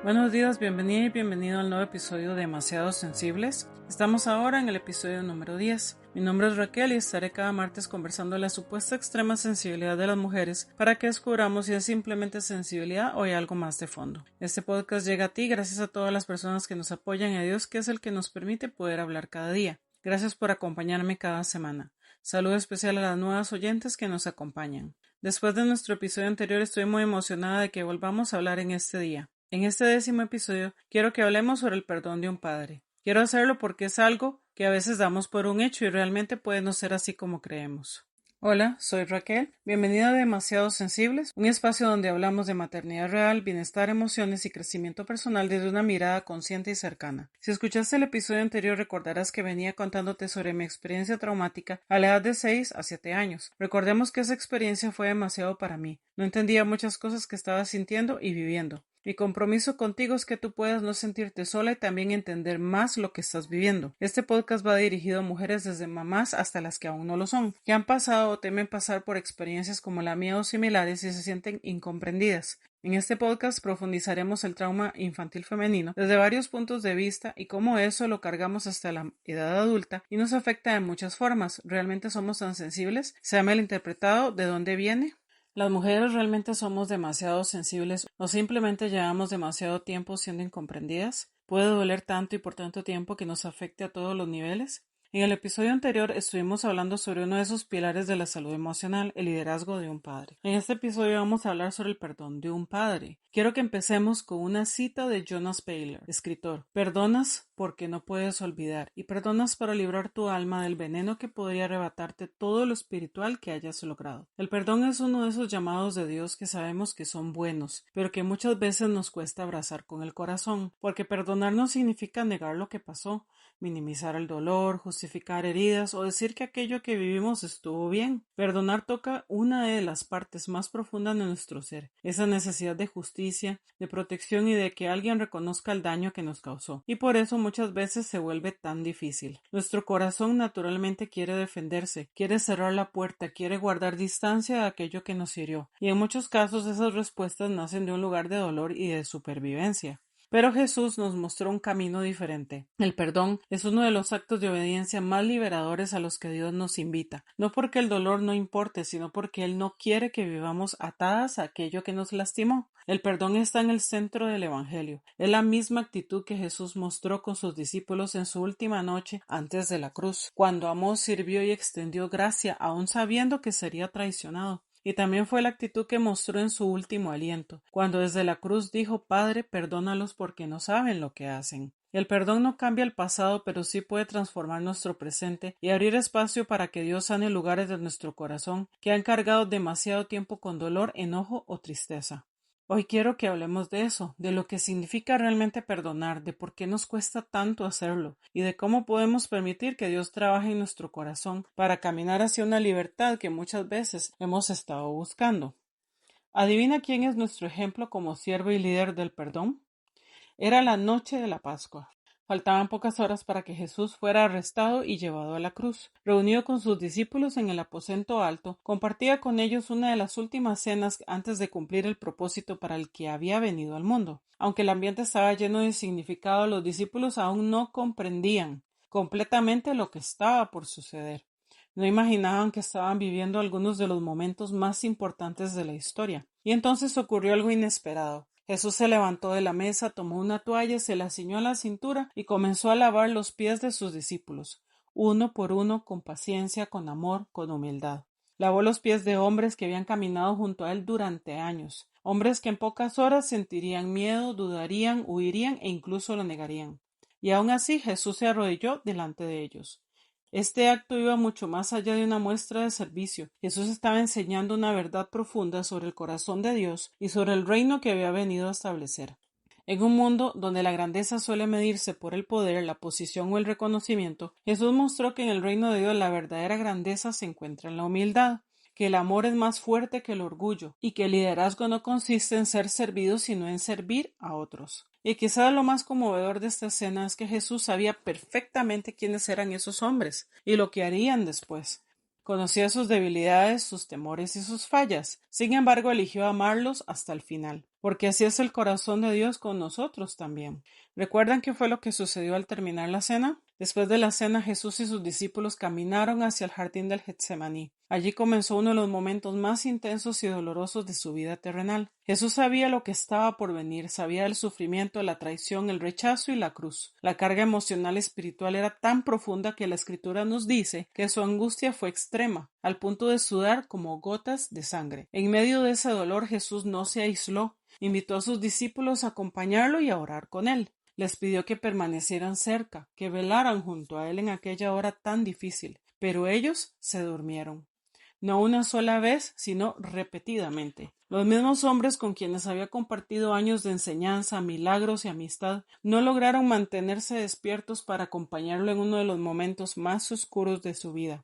Buenos días, bienvenida y bienvenido al nuevo episodio de Demasiados Sensibles. Estamos ahora en el episodio número 10. Mi nombre es Raquel y estaré cada martes conversando de la supuesta extrema sensibilidad de las mujeres para que descubramos si es simplemente sensibilidad o hay algo más de fondo. Este podcast llega a ti gracias a todas las personas que nos apoyan y a Dios, que es el que nos permite poder hablar cada día. Gracias por acompañarme cada semana. Saludo especial a las nuevas oyentes que nos acompañan. Después de nuestro episodio anterior estoy muy emocionada de que volvamos a hablar en este día. En este 10º episodio quiero que hablemos sobre el perdón de un padre. Quiero hacerlo porque es algo que a veces damos por un hecho y realmente puede no ser así como creemos. Hola, soy Raquel. Bienvenida a Demasiados Sensibles, un espacio donde hablamos de maternidad real, bienestar, emociones y crecimiento personal desde una mirada consciente y cercana. Si escuchaste el episodio anterior recordarás que venía contándote sobre mi experiencia traumática a la edad de 6 a 7 años. Recordemos que esa experiencia fue demasiado para mí. No entendía muchas cosas que estaba sintiendo y viviendo. Mi compromiso contigo es que tú puedas no sentirte sola y también entender más lo que estás viviendo. Este podcast va dirigido a mujeres desde mamás hasta las que aún no lo son, que han pasado o temen pasar por experiencias como la mía o similares y se sienten incomprendidas. En este podcast profundizaremos el trauma infantil femenino desde varios puntos de vista y cómo eso lo cargamos hasta la edad adulta y nos afecta de muchas formas. ¿Realmente somos tan sensibles? ¿Se ha malinterpretado? ¿De dónde viene? ¿Las mujeres realmente somos demasiado sensibles o simplemente llevamos demasiado tiempo siendo incomprendidas? ¿Puede doler tanto y por tanto tiempo que nos afecte a todos los niveles? En el episodio anterior estuvimos hablando sobre uno de esos pilares de la salud emocional, el liderazgo de un padre. En este episodio vamos a hablar sobre el perdón de un padre. Quiero que empecemos con una cita de Jonas Baylor, escritor. Perdonas porque no puedes olvidar y perdonas para librar tu alma del veneno que podría arrebatarte todo lo espiritual que hayas logrado. El perdón es uno de esos llamados de Dios que sabemos que son buenos, pero que muchas veces nos cuesta abrazar con el corazón, porque perdonar no significa negar lo que pasó, minimizar el dolor, justificar heridas o decir que aquello que vivimos estuvo bien. Perdonar toca una de las partes más profundas de nuestro ser, esa necesidad de justicia, de protección y de que alguien reconozca el daño que nos causó. Y por eso muchas veces se vuelve tan difícil. Nuestro corazón naturalmente quiere defenderse, quiere cerrar la puerta, quiere guardar distancia de aquello que nos hirió. Y en muchos casos esas respuestas nacen de un lugar de dolor y de supervivencia. Pero Jesús nos mostró un camino diferente. El perdón es uno de los actos de obediencia más liberadores a los que Dios nos invita, no porque el dolor no importe, sino porque Él no quiere que vivamos atadas a aquello que nos lastimó. El perdón está en el centro del Evangelio. Es la misma actitud que Jesús mostró con sus discípulos en su última noche antes de la cruz, cuando amó, sirvió y extendió gracia, aun sabiendo que sería traicionado. Y también fue la actitud que mostró en su último aliento, cuando desde la cruz dijo: Padre, perdónalos porque no saben lo que hacen. El perdón no cambia el pasado, pero sí puede transformar nuestro presente y abrir espacio para que Dios sane lugares de nuestro corazón que han cargado demasiado tiempo con dolor, enojo o tristeza. Hoy quiero que hablemos de eso, de lo que significa realmente perdonar, de por qué nos cuesta tanto hacerlo y de cómo podemos permitir que Dios trabaje en nuestro corazón para caminar hacia una libertad que muchas veces hemos estado buscando. ¿Adivina quién es nuestro ejemplo como siervo y líder del perdón? Era la noche de la Pascua. Faltaban pocas horas para que Jesús fuera arrestado y llevado a la cruz. Reunido con sus discípulos en el aposento alto, compartía con ellos una de las últimas cenas antes de cumplir el propósito para el que había venido al mundo. Aunque el ambiente estaba lleno de significado, los discípulos aún no comprendían completamente lo que estaba por suceder. No imaginaban que estaban viviendo algunos de los momentos más importantes de la historia. Y entonces ocurrió algo inesperado. Jesús se levantó de la mesa, tomó una toalla, se la ciñó a la cintura y comenzó a lavar los pies de sus discípulos, uno por uno, con paciencia, con amor, con humildad. Lavó los pies de hombres que habían caminado junto a él durante años, hombres que en pocas horas sentirían miedo, dudarían, huirían e incluso lo negarían. Y aún así Jesús se arrodilló delante de ellos. Este acto iba mucho más allá de una muestra de servicio. Jesús estaba enseñando una verdad profunda sobre el corazón de Dios y sobre el reino que había venido a establecer. En un mundo donde la grandeza suele medirse por el poder, la posición o el reconocimiento, Jesús mostró que en el reino de Dios la verdadera grandeza se encuentra en la humildad, que el amor es más fuerte que el orgullo y que el liderazgo no consiste en ser servido sino en servir a otros. Y quizás lo más conmovedor de esta escena es que Jesús sabía perfectamente quiénes eran esos hombres y lo que harían después. Conocía sus debilidades, sus temores y sus fallas. Sin embargo, eligió amarlos hasta el final. porque así es el corazón de Dios con nosotros también. ¿Recuerdan qué fue lo que sucedió al terminar la cena? Después de la cena, Jesús y sus discípulos caminaron hacia el jardín del Getsemaní. Allí comenzó uno de los momentos más intensos y dolorosos de su vida terrenal. Jesús sabía lo que estaba por venir, sabía el sufrimiento, la traición, el rechazo y la cruz. La carga emocional y espiritual era tan profunda que la Escritura nos dice que su angustia fue extrema, al punto de sudar como gotas de sangre. En medio de ese dolor, Jesús no se aisló. Invitó a sus discípulos a acompañarlo y a orar con él. Les pidió que permanecieran cerca, que velaran junto a él en aquella hora tan difícil, pero ellos se durmieron. No una sola vez, sino repetidamente. Los mismos hombres con quienes había compartido años de enseñanza, milagros y amistad, no lograron mantenerse despiertos para acompañarlo en uno de los momentos más oscuros de su vida.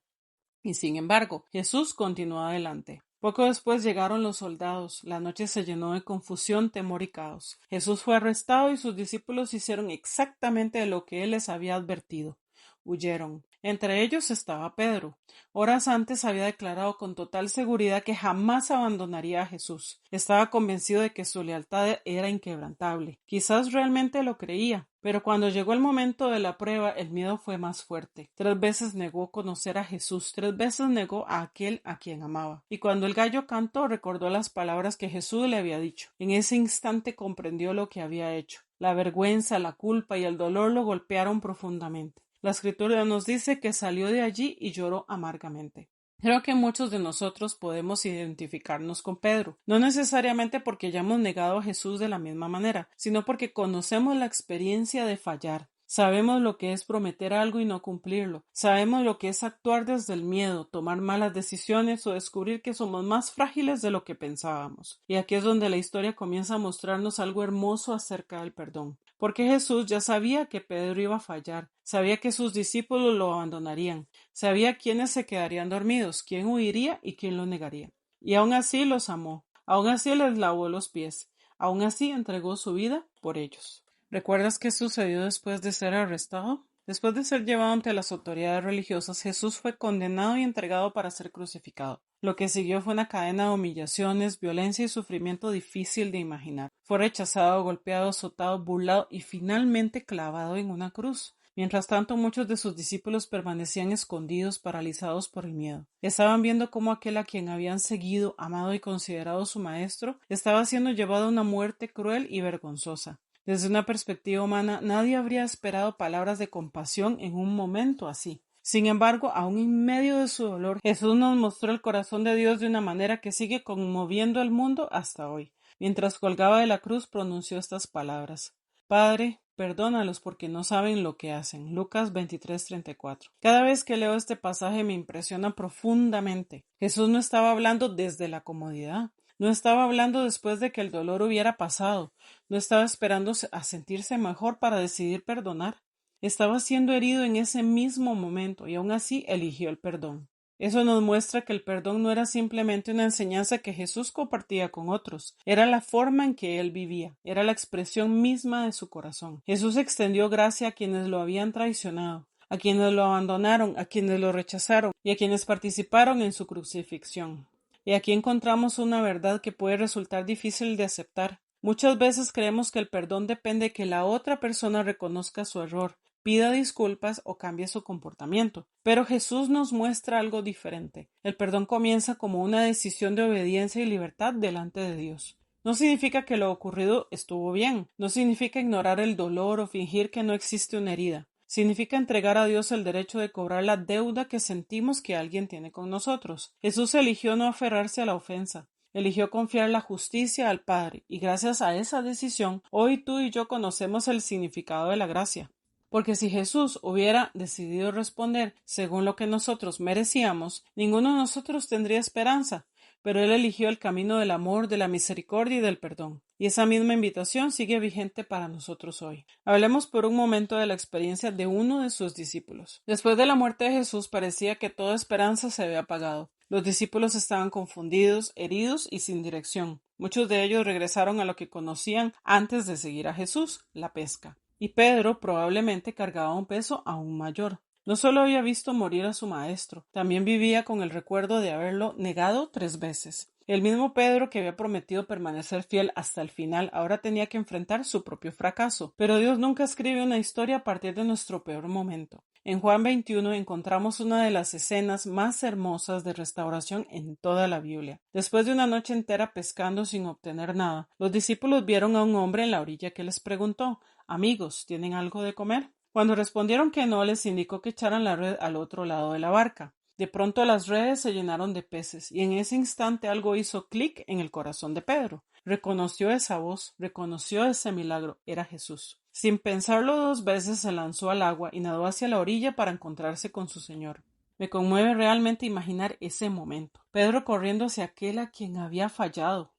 Y sin embargo, Jesús continuó adelante. Poco después llegaron los soldados. La noche se llenó de confusión, temor y caos. Jesús fue arrestado y sus discípulos hicieron exactamente lo que él les había advertido. Huyeron. Entre ellos estaba Pedro. Horas antes había declarado con total seguridad que jamás abandonaría a Jesús. Estaba convencido de que su lealtad era inquebrantable. Quizás realmente lo creía, pero cuando llegó el momento de la prueba, el miedo fue más fuerte. 3 veces negó conocer a Jesús, 3 veces negó a aquel a quien amaba. Y cuando el gallo cantó, recordó las palabras que Jesús le había dicho. En ese instante comprendió lo que había hecho. La vergüenza, la culpa y el dolor lo golpearon profundamente. La Escritura nos dice que salió de allí y lloró amargamente. Creo que muchos de nosotros podemos identificarnos con Pedro, no necesariamente porque hayamos negado a Jesús de la misma manera, sino porque conocemos la experiencia de fallar. Sabemos lo que es prometer algo y no cumplirlo. Sabemos lo que es actuar desde el miedo, tomar malas decisiones o descubrir que somos más frágiles de lo que pensábamos. Y aquí es donde la historia comienza a mostrarnos algo hermoso acerca del perdón. Porque Jesús ya sabía que Pedro iba a fallar, sabía que sus discípulos lo abandonarían, sabía quiénes se quedarían dormidos, quién huiría y quién lo negaría. Y aún así los amó, aún así les lavó los pies, aún así entregó su vida por ellos. ¿Recuerdas qué sucedió después de ser arrestado? Después de ser llevado ante las autoridades religiosas, Jesús fue condenado y entregado para ser crucificado. Lo que siguió fue una cadena de humillaciones, violencia y sufrimiento difícil de imaginar. Fue rechazado, golpeado, azotado, burlado y finalmente clavado en una cruz. Mientras tanto, muchos de sus discípulos permanecían escondidos, paralizados por el miedo. Estaban viendo cómo aquel a quien habían seguido, amado y considerado su maestro, estaba siendo llevado a una muerte cruel y vergonzosa. Desde una perspectiva humana, nadie habría esperado palabras de compasión en un momento así. Sin embargo, aún en medio de su dolor, Jesús nos mostró el corazón de Dios de una manera que sigue conmoviendo al mundo hasta hoy. Mientras colgaba de la cruz, pronunció estas palabras: Padre, perdónalos porque no saben lo que hacen. Lucas 23:34. Cada vez que leo este pasaje me impresiona profundamente. Jesús no estaba hablando desde la comodidad. No estaba hablando después de que el dolor hubiera pasado. No estaba esperando a sentirse mejor para decidir perdonar. Estaba siendo herido en ese mismo momento y aún así eligió el perdón. Eso nos muestra que el perdón no era simplemente una enseñanza que Jesús compartía con otros, era la forma en que él vivía, era la expresión misma de su corazón. Jesús extendió gracia a quienes lo habían traicionado, a quienes lo abandonaron, a quienes lo rechazaron y a quienes participaron en su crucifixión. Y aquí encontramos una verdad que puede resultar difícil de aceptar. Muchas veces creemos que el perdón depende de que la otra persona reconozca su error, pida disculpas o cambie su comportamiento. Pero Jesús nos muestra algo diferente. El perdón comienza como una decisión de obediencia y libertad delante de Dios. No significa que lo ocurrido estuvo bien, no significa ignorar el dolor o fingir que no existe una herida. Significa entregar a Dios el derecho de cobrar la deuda que sentimos que alguien tiene con nosotros. Jesús eligió no aferrarse a la ofensa. Eligió confiar la justicia al Padre, y gracias a esa decisión, hoy tú y yo conocemos el significado de la gracia. Porque si Jesús hubiera decidido responder según lo que nosotros merecíamos, ninguno de nosotros tendría esperanza. Pero Él eligió el camino del amor, de la misericordia y del perdón. Y esa misma invitación sigue vigente para nosotros hoy. Hablemos por un momento de la experiencia de uno de sus discípulos. Después de la muerte de Jesús parecía que toda esperanza se había apagado. Los discípulos estaban confundidos, heridos y sin dirección. Muchos de ellos regresaron a lo que conocían antes de seguir a Jesús, la pesca. Y Pedro probablemente cargaba un peso aún mayor. No solo había visto morir a su maestro, también vivía con el recuerdo de haberlo negado 3 veces. El mismo Pedro, que había prometido permanecer fiel hasta el final, ahora tenía que enfrentar su propio fracaso. Pero Dios nunca escribe una historia a partir de nuestro peor momento. En Juan 21 encontramos una de las escenas más hermosas de restauración en toda la Biblia. Después de una noche entera pescando sin obtener nada, los discípulos vieron a un hombre en la orilla que les preguntó: «Amigos, ¿tienen algo de comer?». Cuando respondieron que no, les indicó que echaran la red al otro lado de la barca. De pronto las redes se llenaron de peces, y en ese instante algo hizo clic en el corazón de Pedro. Reconoció esa voz, reconoció ese milagro, era Jesús. Sin pensarlo dos veces se lanzó al agua y nadó hacia la orilla para encontrarse con su Señor. Me conmueve realmente imaginar ese momento. Pedro corriendo hacia aquel a quien había fallado.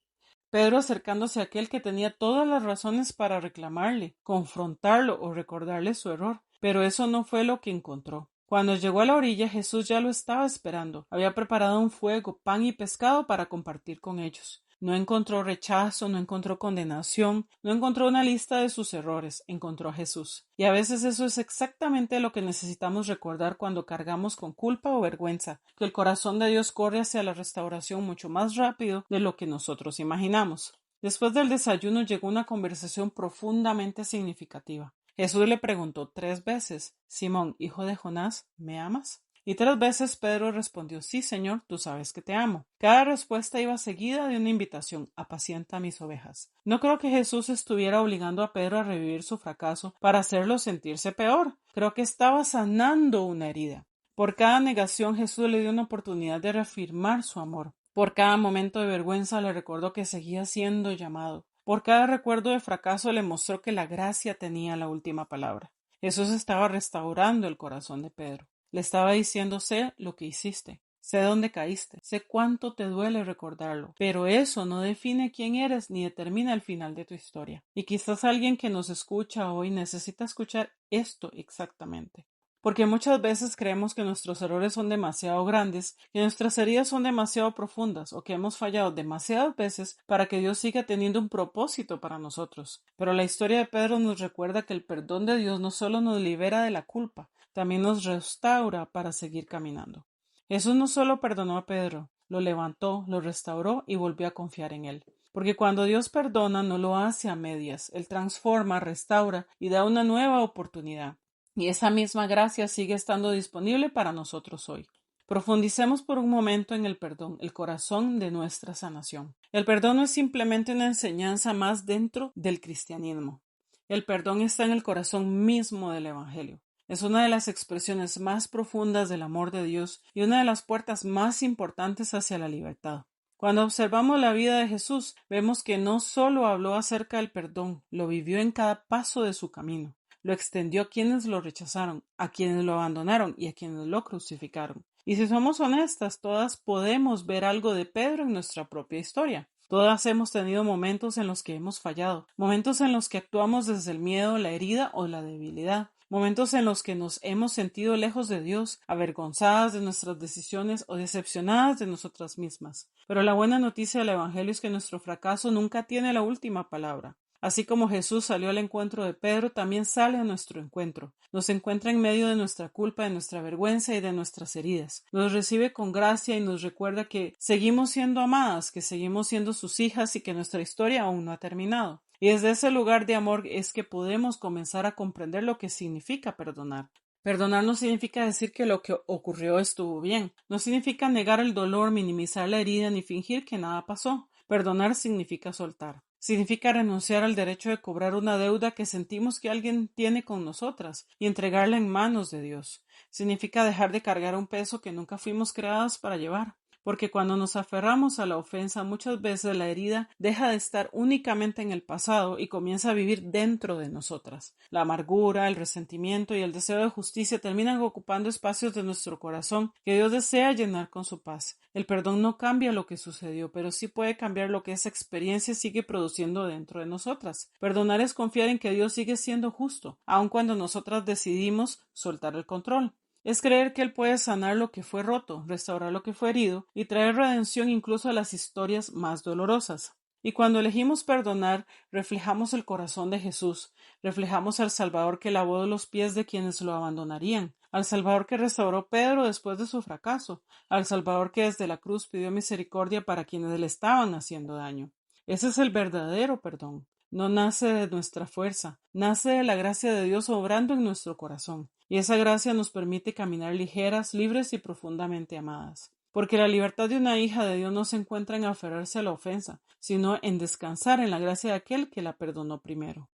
Pedro acercándose a aquel que tenía todas las razones para reclamarle, confrontarlo o recordarle su error. Pero eso no fue lo que encontró. Cuando llegó a la orilla, Jesús ya lo estaba esperando. Había preparado un fuego, pan y pescado para compartir con ellos. No encontró rechazo, no encontró condenación, no encontró una lista de sus errores, encontró a Jesús. Y a veces eso es exactamente lo que necesitamos recordar cuando cargamos con culpa o vergüenza, que el corazón de Dios corre hacia la restauración mucho más rápido de lo que nosotros imaginamos. Después del desayuno llegó una conversación profundamente significativa. Jesús le preguntó 3 veces: «Simón, hijo de Jonás, ¿me amas?». Y 3 veces Pedro respondió: «Sí, Señor, tú sabes que te amo». Cada respuesta iba seguida de una invitación: «Apacienta mis ovejas». No creo que Jesús estuviera obligando a Pedro a revivir su fracaso para hacerlo sentirse peor. Creo que estaba sanando una herida. Por cada negación Jesús le dio una oportunidad de reafirmar su amor. Por cada momento de vergüenza le recordó que seguía siendo llamado. Por cada recuerdo de fracaso le mostró que la gracia tenía la última palabra. Jesús estaba restaurando el corazón de Pedro. Le estaba diciendo: «Sé lo que hiciste, sé dónde caíste, sé cuánto te duele recordarlo, pero eso no define quién eres ni determina el final de tu historia». Y quizás alguien que nos escucha hoy necesita escuchar esto exactamente. Porque muchas veces creemos que nuestros errores son demasiado grandes, que nuestras heridas son demasiado profundas o que hemos fallado demasiadas veces para que Dios siga teniendo un propósito para nosotros. Pero la historia de Pedro nos recuerda que el perdón de Dios no solo nos libera de la culpa, también nos restaura para seguir caminando. Jesús no solo perdonó a Pedro, lo levantó, lo restauró y volvió a confiar en él. Porque cuando Dios perdona no lo hace a medias, Él transforma, restaura y da una nueva oportunidad. Y esa misma gracia sigue estando disponible para nosotros hoy. Profundicemos por un momento en el perdón, el corazón de nuestra sanación. El perdón no es simplemente una enseñanza más dentro del cristianismo. El perdón está en el corazón mismo del Evangelio. Es una de las expresiones más profundas del amor de Dios y una de las puertas más importantes hacia la libertad. Cuando observamos la vida de Jesús, vemos que no solo habló acerca del perdón, lo vivió en cada paso de su camino. Lo extendió a quienes lo rechazaron, a quienes lo abandonaron y a quienes lo crucificaron. Y si somos honestas, todas podemos ver algo de Pedro en nuestra propia historia. Todas hemos tenido momentos en los que hemos fallado, momentos en los que actuamos desde el miedo, la herida o la debilidad, momentos en los que nos hemos sentido lejos de Dios, avergonzadas de nuestras decisiones o decepcionadas de nosotras mismas. Pero la buena noticia del Evangelio es que nuestro fracaso nunca tiene la última palabra. Así como Jesús salió al encuentro de Pedro, también sale a nuestro encuentro. Nos encuentra en medio de nuestra culpa, de nuestra vergüenza y de nuestras heridas. Nos recibe con gracia y nos recuerda que seguimos siendo amadas, que seguimos siendo sus hijas y que nuestra historia aún no ha terminado. Y desde ese lugar de amor es que podemos comenzar a comprender lo que significa perdonar. Perdonar no significa decir que lo que ocurrió estuvo bien. No significa negar el dolor, minimizar la herida ni fingir que nada pasó. Perdonar significa soltar. Significa renunciar al derecho de cobrar una deuda que sentimos que alguien tiene con nosotras y entregarla en manos de Dios. Significa dejar de cargar un peso que nunca fuimos creadas para llevar. Porque cuando nos aferramos a la ofensa, muchas veces la herida deja de estar únicamente en el pasado y comienza a vivir dentro de nosotras. La amargura, el resentimiento y el deseo de justicia terminan ocupando espacios de nuestro corazón que Dios desea llenar con su paz. El perdón no cambia lo que sucedió, pero sí puede cambiar lo que esa experiencia sigue produciendo dentro de nosotras. Perdonar es confiar en que Dios sigue siendo justo, aun cuando nosotras decidimos soltar el control. Es creer que Él puede sanar lo que fue roto, restaurar lo que fue herido y traer redención incluso a las historias más dolorosas. Y cuando elegimos perdonar, reflejamos el corazón de Jesús, reflejamos al Salvador que lavó los pies de quienes lo abandonarían, al Salvador que restauró Pedro después de su fracaso, al Salvador que desde la cruz pidió misericordia para quienes le estaban haciendo daño. Ese es el verdadero perdón. No nace de nuestra fuerza, nace de la gracia de Dios obrando en nuestro corazón, y esa gracia nos permite caminar ligeras, libres y profundamente amadas. Porque la libertad de una hija de Dios no se encuentra en aferrarse a la ofensa, sino en descansar en la gracia de aquel que la perdonó primero.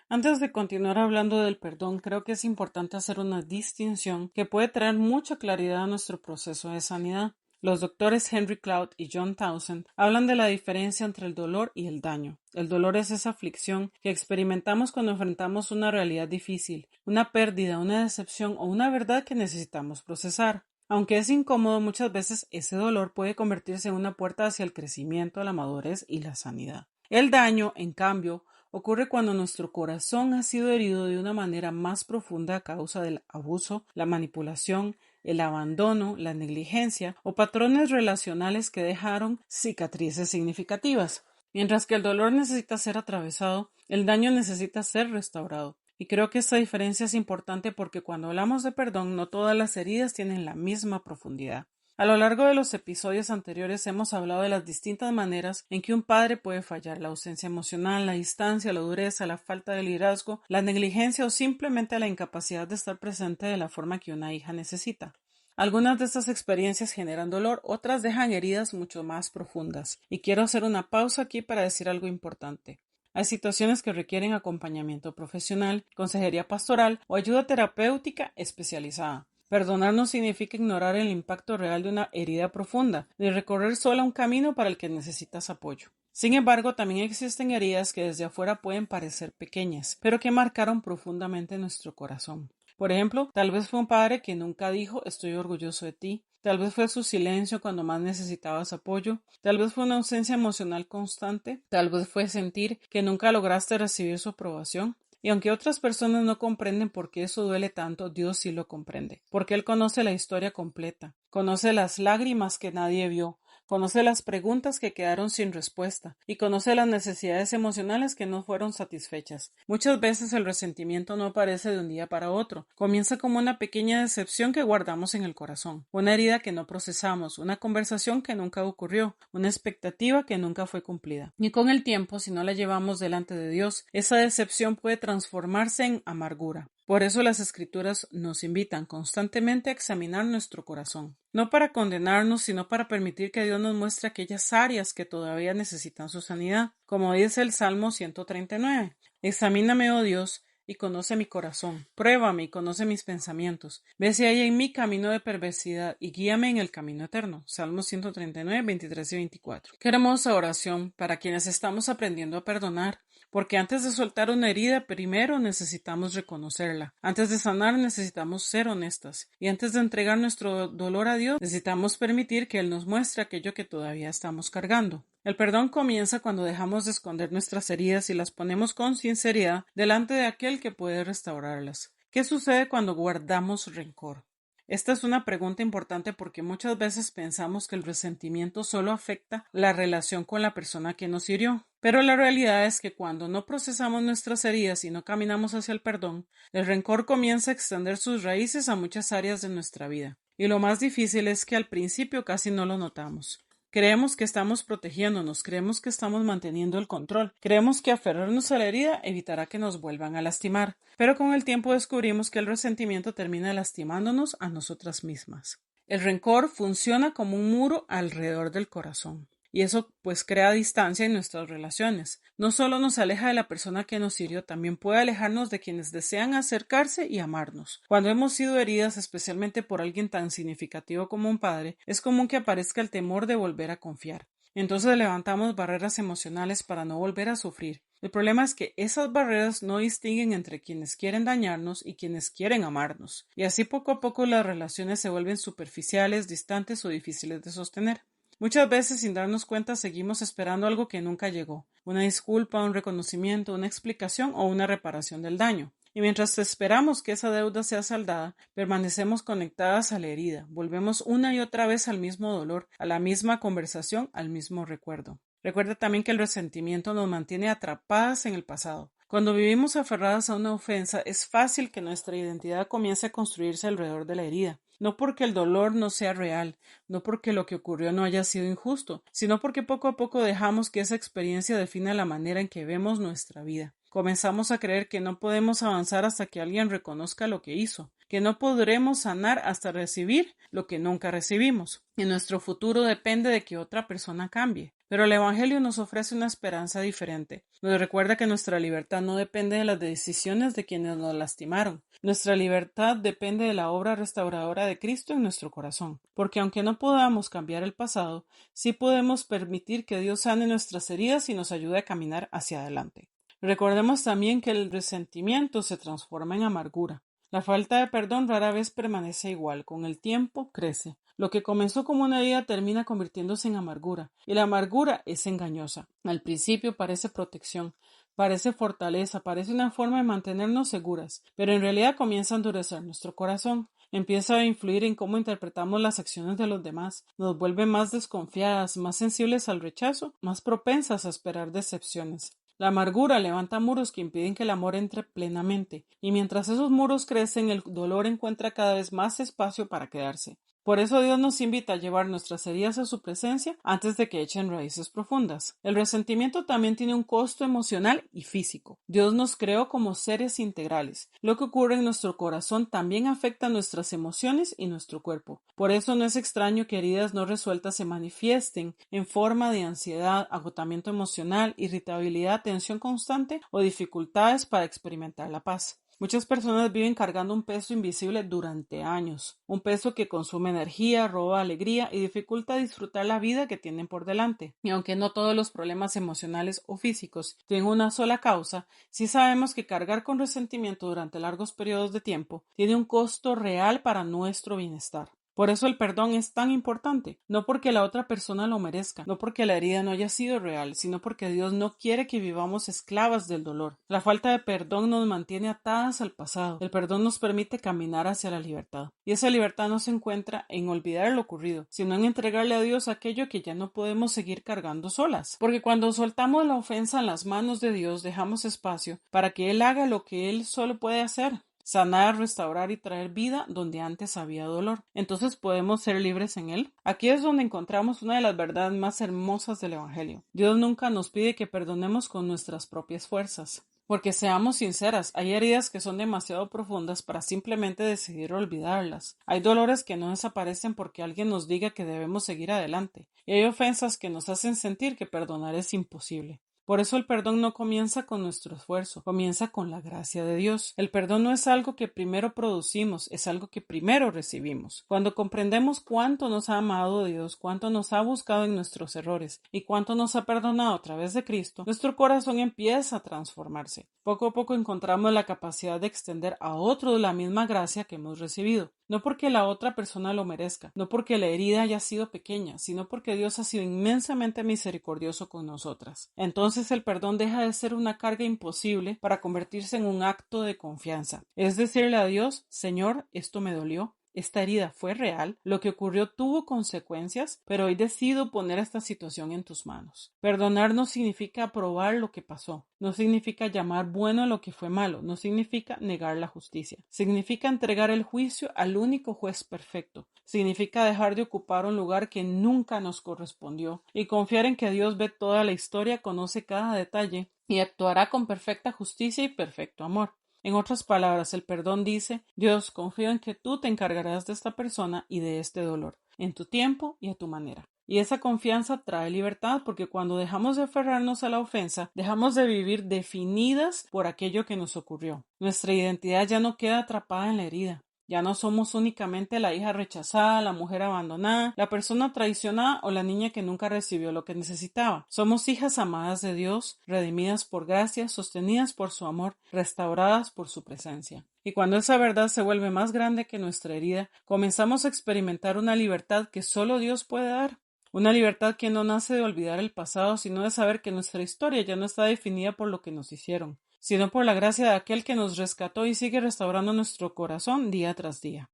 Antes de continuar hablando del perdón, creo que es importante hacer una distinción que puede traer mucha claridad a nuestro proceso de sanidad. Los doctores Henry Cloud y John Townsend hablan de la diferencia entre el dolor y el daño. El dolor es esa aflicción que experimentamos cuando enfrentamos una realidad difícil, una pérdida, una decepción o una verdad que necesitamos procesar. Aunque es incómodo, muchas veces ese dolor puede convertirse en una puerta hacia el crecimiento, la madurez y la sanidad. El daño, en cambio, ocurre cuando nuestro corazón ha sido herido de una manera más profunda a causa del abuso, la manipulación, el abandono, la negligencia o patrones relacionales que dejaron cicatrices significativas. Mientras que el dolor necesita ser atravesado, el daño necesita ser restaurado. Y creo que esta diferencia es importante porque cuando hablamos de perdón, no todas las heridas tienen la misma profundidad. A lo largo de los episodios anteriores hemos hablado de las distintas maneras en que un padre puede fallar: la ausencia emocional, la distancia, la dureza, la falta de liderazgo, la negligencia o simplemente la incapacidad de estar presente de la forma que una hija necesita. Algunas de estas experiencias generan dolor, otras dejan heridas mucho más profundas. Y quiero hacer una pausa aquí para decir algo importante. Hay situaciones que requieren acompañamiento profesional, consejería pastoral o ayuda terapéutica especializada. Perdonar no significa ignorar el impacto real de una herida profunda, ni recorrer sola un camino para el que necesitas apoyo. Sin embargo, también existen heridas que desde afuera pueden parecer pequeñas, pero que marcaron profundamente nuestro corazón. Por ejemplo, tal vez fue un padre que nunca dijo estoy orgulloso de ti. Tal vez fue su silencio cuando más necesitabas apoyo. Tal vez fue una ausencia emocional constante. Tal vez fue sentir que nunca lograste recibir su aprobación. Y aunque otras personas no comprenden por qué eso duele tanto, Dios sí lo comprende, porque Él conoce la historia completa, conoce las lágrimas que nadie vio, conoce las preguntas que quedaron sin respuesta y conoce las necesidades emocionales que no fueron satisfechas. Muchas veces el resentimiento no aparece de un día para otro. Comienza como una pequeña decepción que guardamos en el corazón, una herida que no procesamos, una conversación que nunca ocurrió, una expectativa que nunca fue cumplida. Y con el tiempo, si no la llevamos delante de Dios, esa decepción puede transformarse en amargura. Por eso las Escrituras nos invitan constantemente a examinar nuestro corazón, no para condenarnos, sino para permitir que Dios nos muestre aquellas áreas que todavía necesitan su sanidad. Como dice el Salmo 139, examíname, oh Dios, y conoce mi corazón, pruébame y conoce mis pensamientos, ve si hay en mí camino de perversidad y guíame en el camino eterno. Salmo 139, 23 y 24. Qué hermosa oración para quienes estamos aprendiendo a perdonar, porque antes de soltar una herida, primero necesitamos reconocerla. Antes de sanar, necesitamos ser honestas. Y antes de entregar nuestro dolor a Dios, necesitamos permitir que Él nos muestre aquello que todavía estamos cargando. El perdón comienza cuando dejamos de esconder nuestras heridas y las ponemos con sinceridad delante de aquel que puede restaurarlas. ¿Qué sucede cuando guardamos rencor? Esta es una pregunta importante porque muchas veces pensamos que el resentimiento solo afecta la relación con la persona que nos hirió. Pero la realidad es que cuando no procesamos nuestras heridas y no caminamos hacia el perdón, el rencor comienza a extender sus raíces a muchas áreas de nuestra vida. Y lo más difícil es que al principio casi no lo notamos. Creemos que estamos protegiéndonos, creemos que estamos manteniendo el control, creemos que aferrarnos a la herida evitará que nos vuelvan a lastimar, pero con el tiempo descubrimos que el resentimiento termina lastimándonos a nosotras mismas. El rencor funciona como un muro alrededor del corazón. Y eso pues crea distancia en nuestras relaciones. No solo nos aleja de la persona que nos hirió, también puede alejarnos de quienes desean acercarse y amarnos. Cuando hemos sido heridas, especialmente por alguien tan significativo como un padre, es común que aparezca el temor de volver a confiar. Entonces levantamos barreras emocionales para no volver a sufrir. El problema es que esas barreras no distinguen entre quienes quieren dañarnos y quienes quieren amarnos. Y así poco a poco las relaciones se vuelven superficiales, distantes o difíciles de sostener. Muchas veces, sin darnos cuenta, seguimos esperando algo que nunca llegó, una disculpa, un reconocimiento, una explicación o una reparación del daño. Y mientras esperamos que esa deuda sea saldada, permanecemos conectadas a la herida, volvemos una y otra vez al mismo dolor, a la misma conversación, al mismo recuerdo. Recuerda también que el resentimiento nos mantiene atrapadas en el pasado. Cuando vivimos aferradas a una ofensa, es fácil que nuestra identidad comience a construirse alrededor de la herida. No porque el dolor no sea real, no porque lo que ocurrió no haya sido injusto, sino porque poco a poco dejamos que esa experiencia defina la manera en que vemos nuestra vida. Comenzamos a creer que no podemos avanzar hasta que alguien reconozca lo que hizo, que no podremos sanar hasta recibir lo que nunca recibimos, y nuestro futuro depende de que otra persona cambie. Pero el Evangelio nos ofrece una esperanza diferente. Nos recuerda que nuestra libertad no depende de las decisiones de quienes nos lastimaron. Nuestra libertad depende de la obra restauradora de Cristo en nuestro corazón. Porque aunque no podamos cambiar el pasado, sí podemos permitir que Dios sane nuestras heridas y nos ayude a caminar hacia adelante. Recordemos también que el resentimiento se transforma en amargura. La falta de perdón rara vez permanece igual, con el tiempo crece. Lo que comenzó como una herida termina convirtiéndose en amargura, y la amargura es engañosa. Al principio parece protección, parece fortaleza, parece una forma de mantenernos seguras, pero en realidad comienza a endurecer nuestro corazón. Empieza a influir en cómo interpretamos las acciones de los demás, nos vuelve más desconfiadas, más sensibles al rechazo, más propensas a esperar decepciones. La amargura levanta muros que impiden que el amor entre plenamente, y mientras esos muros crecen, el dolor encuentra cada vez más espacio para quedarse. Por eso Dios nos invita a llevar nuestras heridas a su presencia antes de que echen raíces profundas. El resentimiento también tiene un costo emocional y físico. Dios nos creó como seres integrales. Lo que ocurre en nuestro corazón también afecta nuestras emociones y nuestro cuerpo. Por eso no es extraño que heridas no resueltas se manifiesten en forma de ansiedad, agotamiento emocional, irritabilidad, tensión constante o dificultades para experimentar la paz. Muchas personas viven cargando un peso invisible durante años, un peso que consume energía, roba alegría y dificulta disfrutar la vida que tienen por delante. Y aunque no todos los problemas emocionales o físicos tienen una sola causa, sí sabemos que cargar con resentimiento durante largos periodos de tiempo tiene un costo real para nuestro bienestar. Por eso el perdón es tan importante, no porque la otra persona lo merezca, no porque la herida no haya sido real, sino porque Dios no quiere que vivamos esclavas del dolor. La falta de perdón nos mantiene atadas al pasado. El perdón nos permite caminar hacia la libertad. Y esa libertad no se encuentra en olvidar lo ocurrido, sino en entregarle a Dios aquello que ya no podemos seguir cargando solas. Porque cuando soltamos la ofensa en las manos de Dios, dejamos espacio para que Él haga lo que Él solo puede hacer: sanar, restaurar y traer vida donde antes había dolor. Entonces podemos ser libres en Él. Aquí es donde encontramos una de las verdades más hermosas del Evangelio. Dios nunca nos pide que perdonemos con nuestras propias fuerzas. Porque seamos sinceras, hay heridas que son demasiado profundas para simplemente decidir olvidarlas. Hay dolores que no desaparecen porque alguien nos diga que debemos seguir adelante. Y hay ofensas que nos hacen sentir que perdonar es imposible. Por eso el perdón no comienza con nuestro esfuerzo, comienza con la gracia de Dios. El perdón no es algo que primero producimos, es algo que primero recibimos. Cuando comprendemos cuánto nos ha amado Dios, cuánto nos ha buscado en nuestros errores y cuánto nos ha perdonado a través de Cristo, nuestro corazón empieza a transformarse. Poco a poco encontramos la capacidad de extender a otros la misma gracia que hemos recibido. No porque la otra persona lo merezca, no porque la herida haya sido pequeña, sino porque Dios ha sido inmensamente misericordioso con nosotras. Entonces el perdón deja de ser una carga imposible para convertirse en un acto de confianza. Es decirle a Dios: Señor, esto me dolió. Esta herida fue real, lo que ocurrió tuvo consecuencias, pero hoy decido poner esta situación en tus manos. Perdonar no significa aprobar lo que pasó, no significa llamar bueno a lo que fue malo, no significa negar la justicia. Significa entregar el juicio al único juez perfecto. Significa dejar de ocupar un lugar que nunca nos correspondió y confiar en que Dios ve toda la historia, conoce cada detalle y actuará con perfecta justicia y perfecto amor. En otras palabras, el perdón dice: Dios, confío en que tú te encargarás de esta persona y de este dolor, en tu tiempo y a tu manera. Y esa confianza trae libertad, porque cuando dejamos de aferrarnos a la ofensa, dejamos de vivir definidas por aquello que nos ocurrió. Nuestra identidad ya no queda atrapada en la herida. Ya no somos únicamente la hija rechazada, la mujer abandonada, la persona traicionada o la niña que nunca recibió lo que necesitaba. Somos hijas amadas de Dios, redimidas por gracia, sostenidas por su amor, restauradas por su presencia. Y cuando esa verdad se vuelve más grande que nuestra herida, comenzamos a experimentar una libertad que solo Dios puede dar. Una libertad que no nace de olvidar el pasado, sino de saber que nuestra historia ya no está definida por lo que nos hicieron, sino por la gracia de aquel que nos rescató y sigue restaurando nuestro corazón día tras día.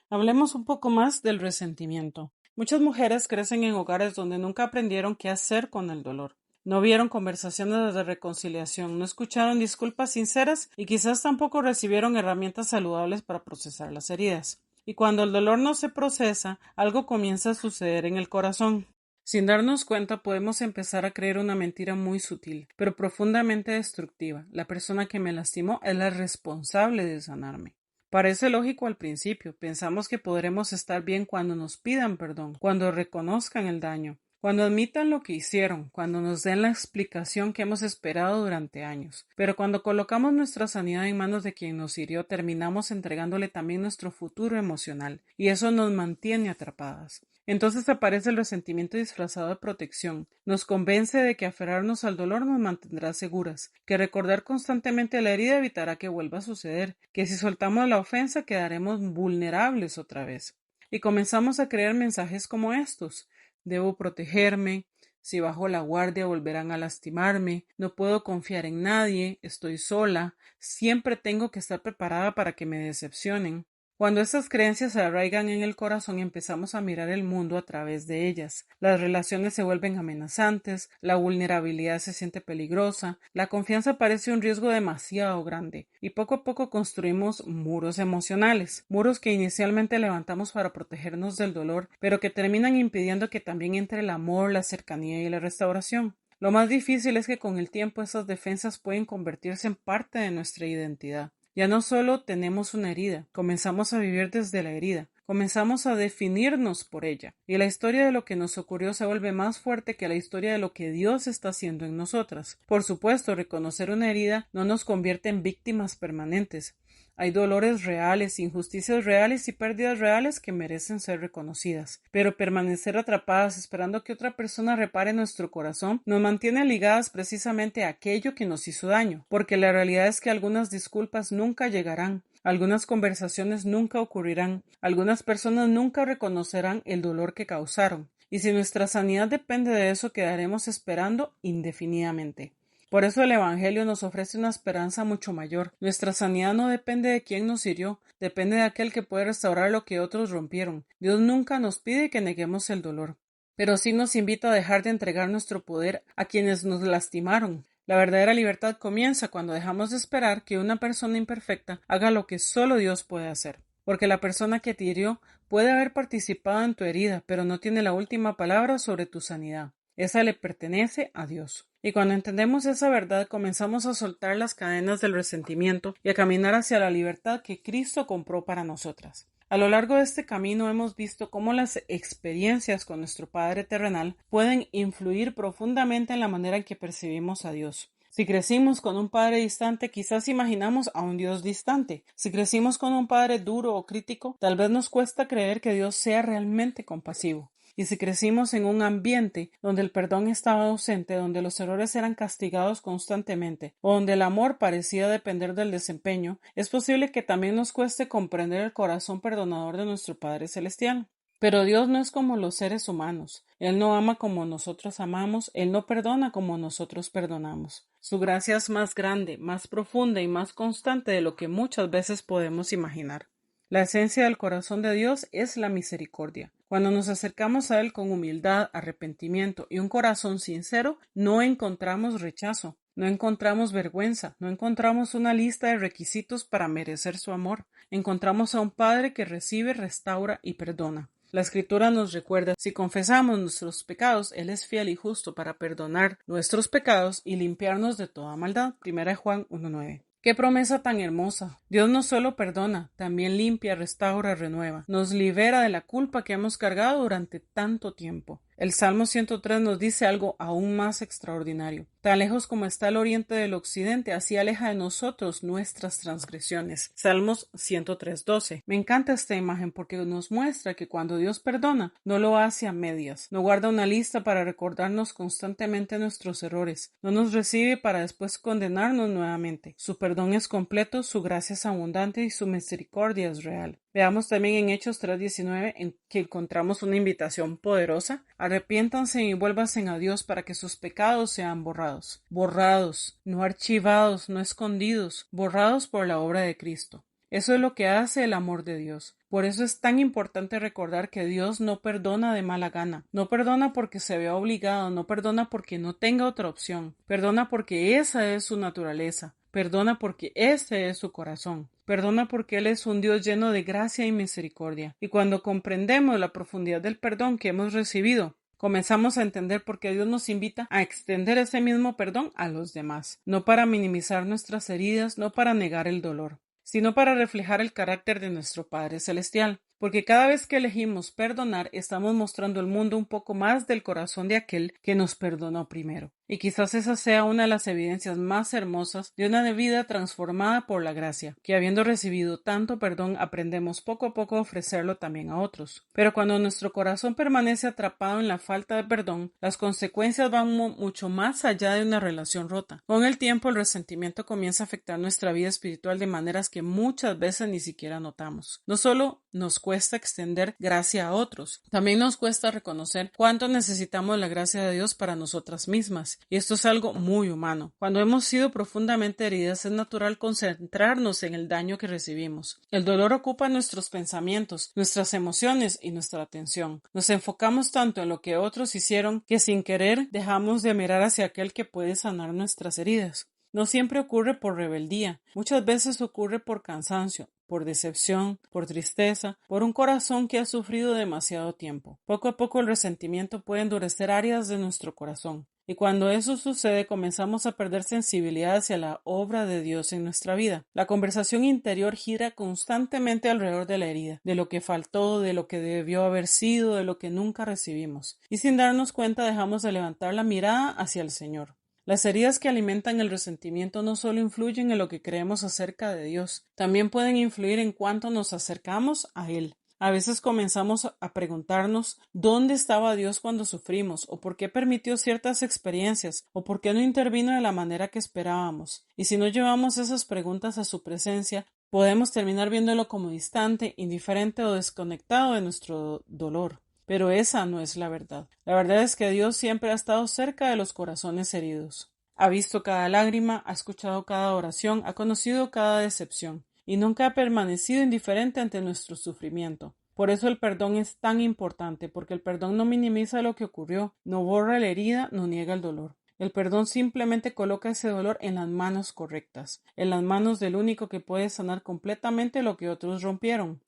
Hablemos un poco más del resentimiento. Muchas mujeres crecen en hogares donde nunca aprendieron qué hacer con el dolor. No vieron conversaciones de reconciliación, no escucharon disculpas sinceras y quizás tampoco recibieron herramientas saludables para procesar las heridas. Y cuando el dolor no se procesa, algo comienza a suceder en el corazón. Sin darnos cuenta, podemos empezar a creer una mentira muy sutil, pero profundamente destructiva. La persona que me lastimó es la responsable de sanarme. Parece lógico al principio. Pensamos que podremos estar bien cuando nos pidan perdón, cuando reconozcan el daño, cuando admitan lo que hicieron, cuando nos den la explicación que hemos esperado durante años. Pero cuando colocamos nuestra sanidad en manos de quien nos hirió, terminamos entregándole también nuestro futuro emocional, y eso nos mantiene atrapadas. Entonces aparece el resentimiento disfrazado de protección. Nos convence de que aferrarnos al dolor nos mantendrá seguras, que recordar constantemente la herida evitará que vuelva a suceder, que si soltamos la ofensa quedaremos vulnerables otra vez. Y comenzamos a creer mensajes como estos: debo protegerme, si bajo la guardia volverán a lastimarme, no puedo confiar en nadie, estoy sola, siempre tengo que estar preparada para que me decepcionen. Cuando estas creencias se arraigan en el corazón, empezamos a mirar el mundo a través de ellas. Las relaciones se vuelven amenazantes, la vulnerabilidad se siente peligrosa, la confianza parece un riesgo demasiado grande, y poco a poco construimos muros emocionales, muros que inicialmente levantamos para protegernos del dolor, pero que terminan impidiendo que también entre el amor, la cercanía y la restauración. Lo más difícil es que con el tiempo esas defensas pueden convertirse en parte de nuestra identidad. Ya no solo tenemos una herida, comenzamos a vivir desde la herida, comenzamos a definirnos por ella, y la historia de lo que nos ocurrió se vuelve más fuerte que la historia de lo que Dios está haciendo en nosotras. Por supuesto, reconocer una herida no nos convierte en víctimas permanentes. Hay dolores reales, injusticias reales y pérdidas reales que merecen ser reconocidas, pero permanecer atrapadas esperando que otra persona repare nuestro corazón nos mantiene ligadas precisamente a aquello que nos hizo daño, porque la realidad es que algunas disculpas nunca llegarán, algunas conversaciones nunca ocurrirán, algunas personas nunca reconocerán el dolor que causaron, y si nuestra sanidad depende de eso, quedaremos esperando indefinidamente. Por eso el Evangelio nos ofrece una esperanza mucho mayor. Nuestra sanidad no depende de quién nos hirió, depende de aquel que puede restaurar lo que otros rompieron. Dios nunca nos pide que neguemos el dolor, pero sí nos invita a dejar de entregar nuestro poder a quienes nos lastimaron. La verdadera libertad comienza cuando dejamos de esperar que una persona imperfecta haga lo que solo Dios puede hacer. Porque la persona que te hirió puede haber participado en tu herida, pero no tiene la última palabra sobre tu sanidad. Esa le pertenece a Dios. Y cuando entendemos esa verdad, comenzamos a soltar las cadenas del resentimiento y a caminar hacia la libertad que Cristo compró para nosotras. A lo largo de este camino hemos visto cómo las experiencias con nuestro Padre terrenal pueden influir profundamente en la manera en que percibimos a Dios. Si crecimos con un padre distante, quizás imaginamos a un Dios distante. Si crecimos con un padre duro o crítico, tal vez nos cuesta creer que Dios sea realmente compasivo. Y si crecimos en un ambiente donde el perdón estaba ausente, donde los errores eran castigados constantemente, o donde el amor parecía depender del desempeño, es posible que también nos cueste comprender el corazón perdonador de nuestro Padre Celestial. Pero Dios no es como los seres humanos. Él no ama como nosotros amamos, Él no perdona como nosotros perdonamos. Su gracia es más grande, más profunda y más constante de lo que muchas veces podemos imaginar. La esencia del corazón de Dios es la misericordia. Cuando nos acercamos a Él con humildad, arrepentimiento y un corazón sincero, no encontramos rechazo, no encontramos vergüenza, no encontramos una lista de requisitos para merecer su amor. Encontramos a un Padre que recibe, restaura y perdona. La Escritura nos recuerda: si confesamos nuestros pecados, Él es fiel y justo para perdonar nuestros pecados y limpiarnos de toda maldad. 1 Juan 1:9. ¡Qué promesa tan hermosa! Dios no solo perdona, también limpia, restaura, renueva. Nos libera de la culpa que hemos cargado durante tanto tiempo. El Salmo 103 nos dice algo aún más extraordinario. Tan lejos como está el oriente del occidente, así aleja de nosotros nuestras transgresiones. Salmos 103:12. Me encanta esta imagen porque nos muestra que cuando Dios perdona, no lo hace a medias. No guarda una lista para recordarnos constantemente nuestros errores. No nos recibe para después condenarnos nuevamente. Su perdón es completo, su gracia es abundante y su misericordia es real. Veamos también en Hechos 3:19 en que encontramos una invitación poderosa. Arrepiéntanse y vuélvanse a Dios para que sus pecados sean borrados. Borrados, no archivados, no escondidos, borrados por la obra de Cristo. Eso es lo que hace el amor de Dios. Por eso es tan importante recordar que Dios no perdona de mala gana, no perdona porque se vea obligado, no perdona porque no tenga otra opción, perdona porque esa es su naturaleza, perdona porque ese es su corazón, perdona porque Él es un Dios lleno de gracia y misericordia. Y cuando comprendemos la profundidad del perdón que hemos recibido, comenzamos a entender por qué Dios nos invita a extender ese mismo perdón a los demás, no para minimizar nuestras heridas, no para negar el dolor, sino para reflejar el carácter de nuestro Padre Celestial, porque cada vez que elegimos perdonar estamos mostrando al mundo un poco más del corazón de aquel que nos perdonó primero. Y quizás esa sea una de las evidencias más hermosas de una vida transformada por la gracia, que habiendo recibido tanto perdón aprendemos poco a poco a ofrecerlo también a otros. Pero cuando nuestro corazón permanece atrapado en la falta de perdón, las consecuencias van mucho más allá de una relación rota. Con el tiempo el resentimiento comienza a afectar nuestra vida espiritual de maneras que muchas veces ni siquiera notamos. No solo nos cuesta extender gracia a otros, también nos cuesta reconocer cuánto necesitamos la gracia de Dios para nosotras mismas. Y esto es algo muy humano. Cuando hemos sido profundamente heridas, es natural concentrarnos en el daño que recibimos. El dolor ocupa nuestros pensamientos, nuestras emociones y nuestra atención. Nos enfocamos tanto en lo que otros hicieron que sin querer dejamos de mirar hacia aquel que puede sanar nuestras heridas. No siempre ocurre por rebeldía, muchas veces ocurre por cansancio, por decepción, por tristeza, por un corazón que ha sufrido demasiado tiempo. Poco a poco el resentimiento puede endurecer áreas de nuestro corazón. Y cuando eso sucede, comenzamos a perder sensibilidad hacia la obra de Dios en nuestra vida. La conversación interior gira constantemente alrededor de la herida, de lo que faltó, de lo que debió haber sido, de lo que nunca recibimos. Y sin darnos cuenta dejamos de levantar la mirada hacia el Señor. Las heridas que alimentan el resentimiento no solo influyen en lo que creemos acerca de Dios, también pueden influir en cuánto nos acercamos a Él. A veces comenzamos a preguntarnos ¿dónde estaba Dios cuando sufrimos? ¿O por qué permitió ciertas experiencias? ¿O por qué no intervino de la manera que esperábamos? Y si no llevamos esas preguntas a su presencia, podemos terminar viéndolo como distante, indiferente o desconectado de nuestro dolor. Pero esa no es la verdad. La verdad es que Dios siempre ha estado cerca de los corazones heridos. Ha visto cada lágrima, ha escuchado cada oración, ha conocido cada decepción y nunca ha permanecido indiferente ante nuestro sufrimiento. Por eso el perdón es tan importante, porque el perdón no minimiza lo que ocurrió, no borra la herida, no niega el dolor. El perdón simplemente coloca ese dolor en las manos correctas, en las manos del único que puede sanar completamente lo que otros rompieron.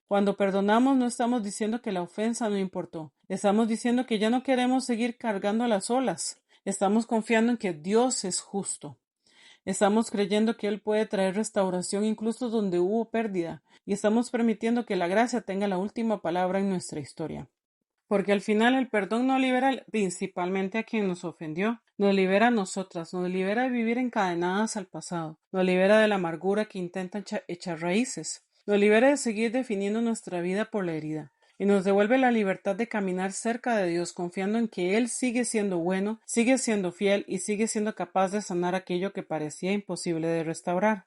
Cuando perdonamos no estamos diciendo que la ofensa no importó, estamos diciendo que ya no queremos seguir cargando las olas, estamos confiando en que Dios es justo. Estamos creyendo que Él puede traer restauración incluso donde hubo pérdida, y estamos permitiendo que la gracia tenga la última palabra en nuestra historia. Porque al final el perdón no libera principalmente a quien nos ofendió, nos libera a nosotras, nos libera de vivir encadenadas al pasado, nos libera de la amargura que intenta echar raíces, nos libera de seguir definiendo nuestra vida por la herida. Y nos devuelve la libertad de caminar cerca de Dios confiando en que Él sigue siendo bueno, sigue siendo fiel y sigue siendo capaz de sanar aquello que parecía imposible de restaurar.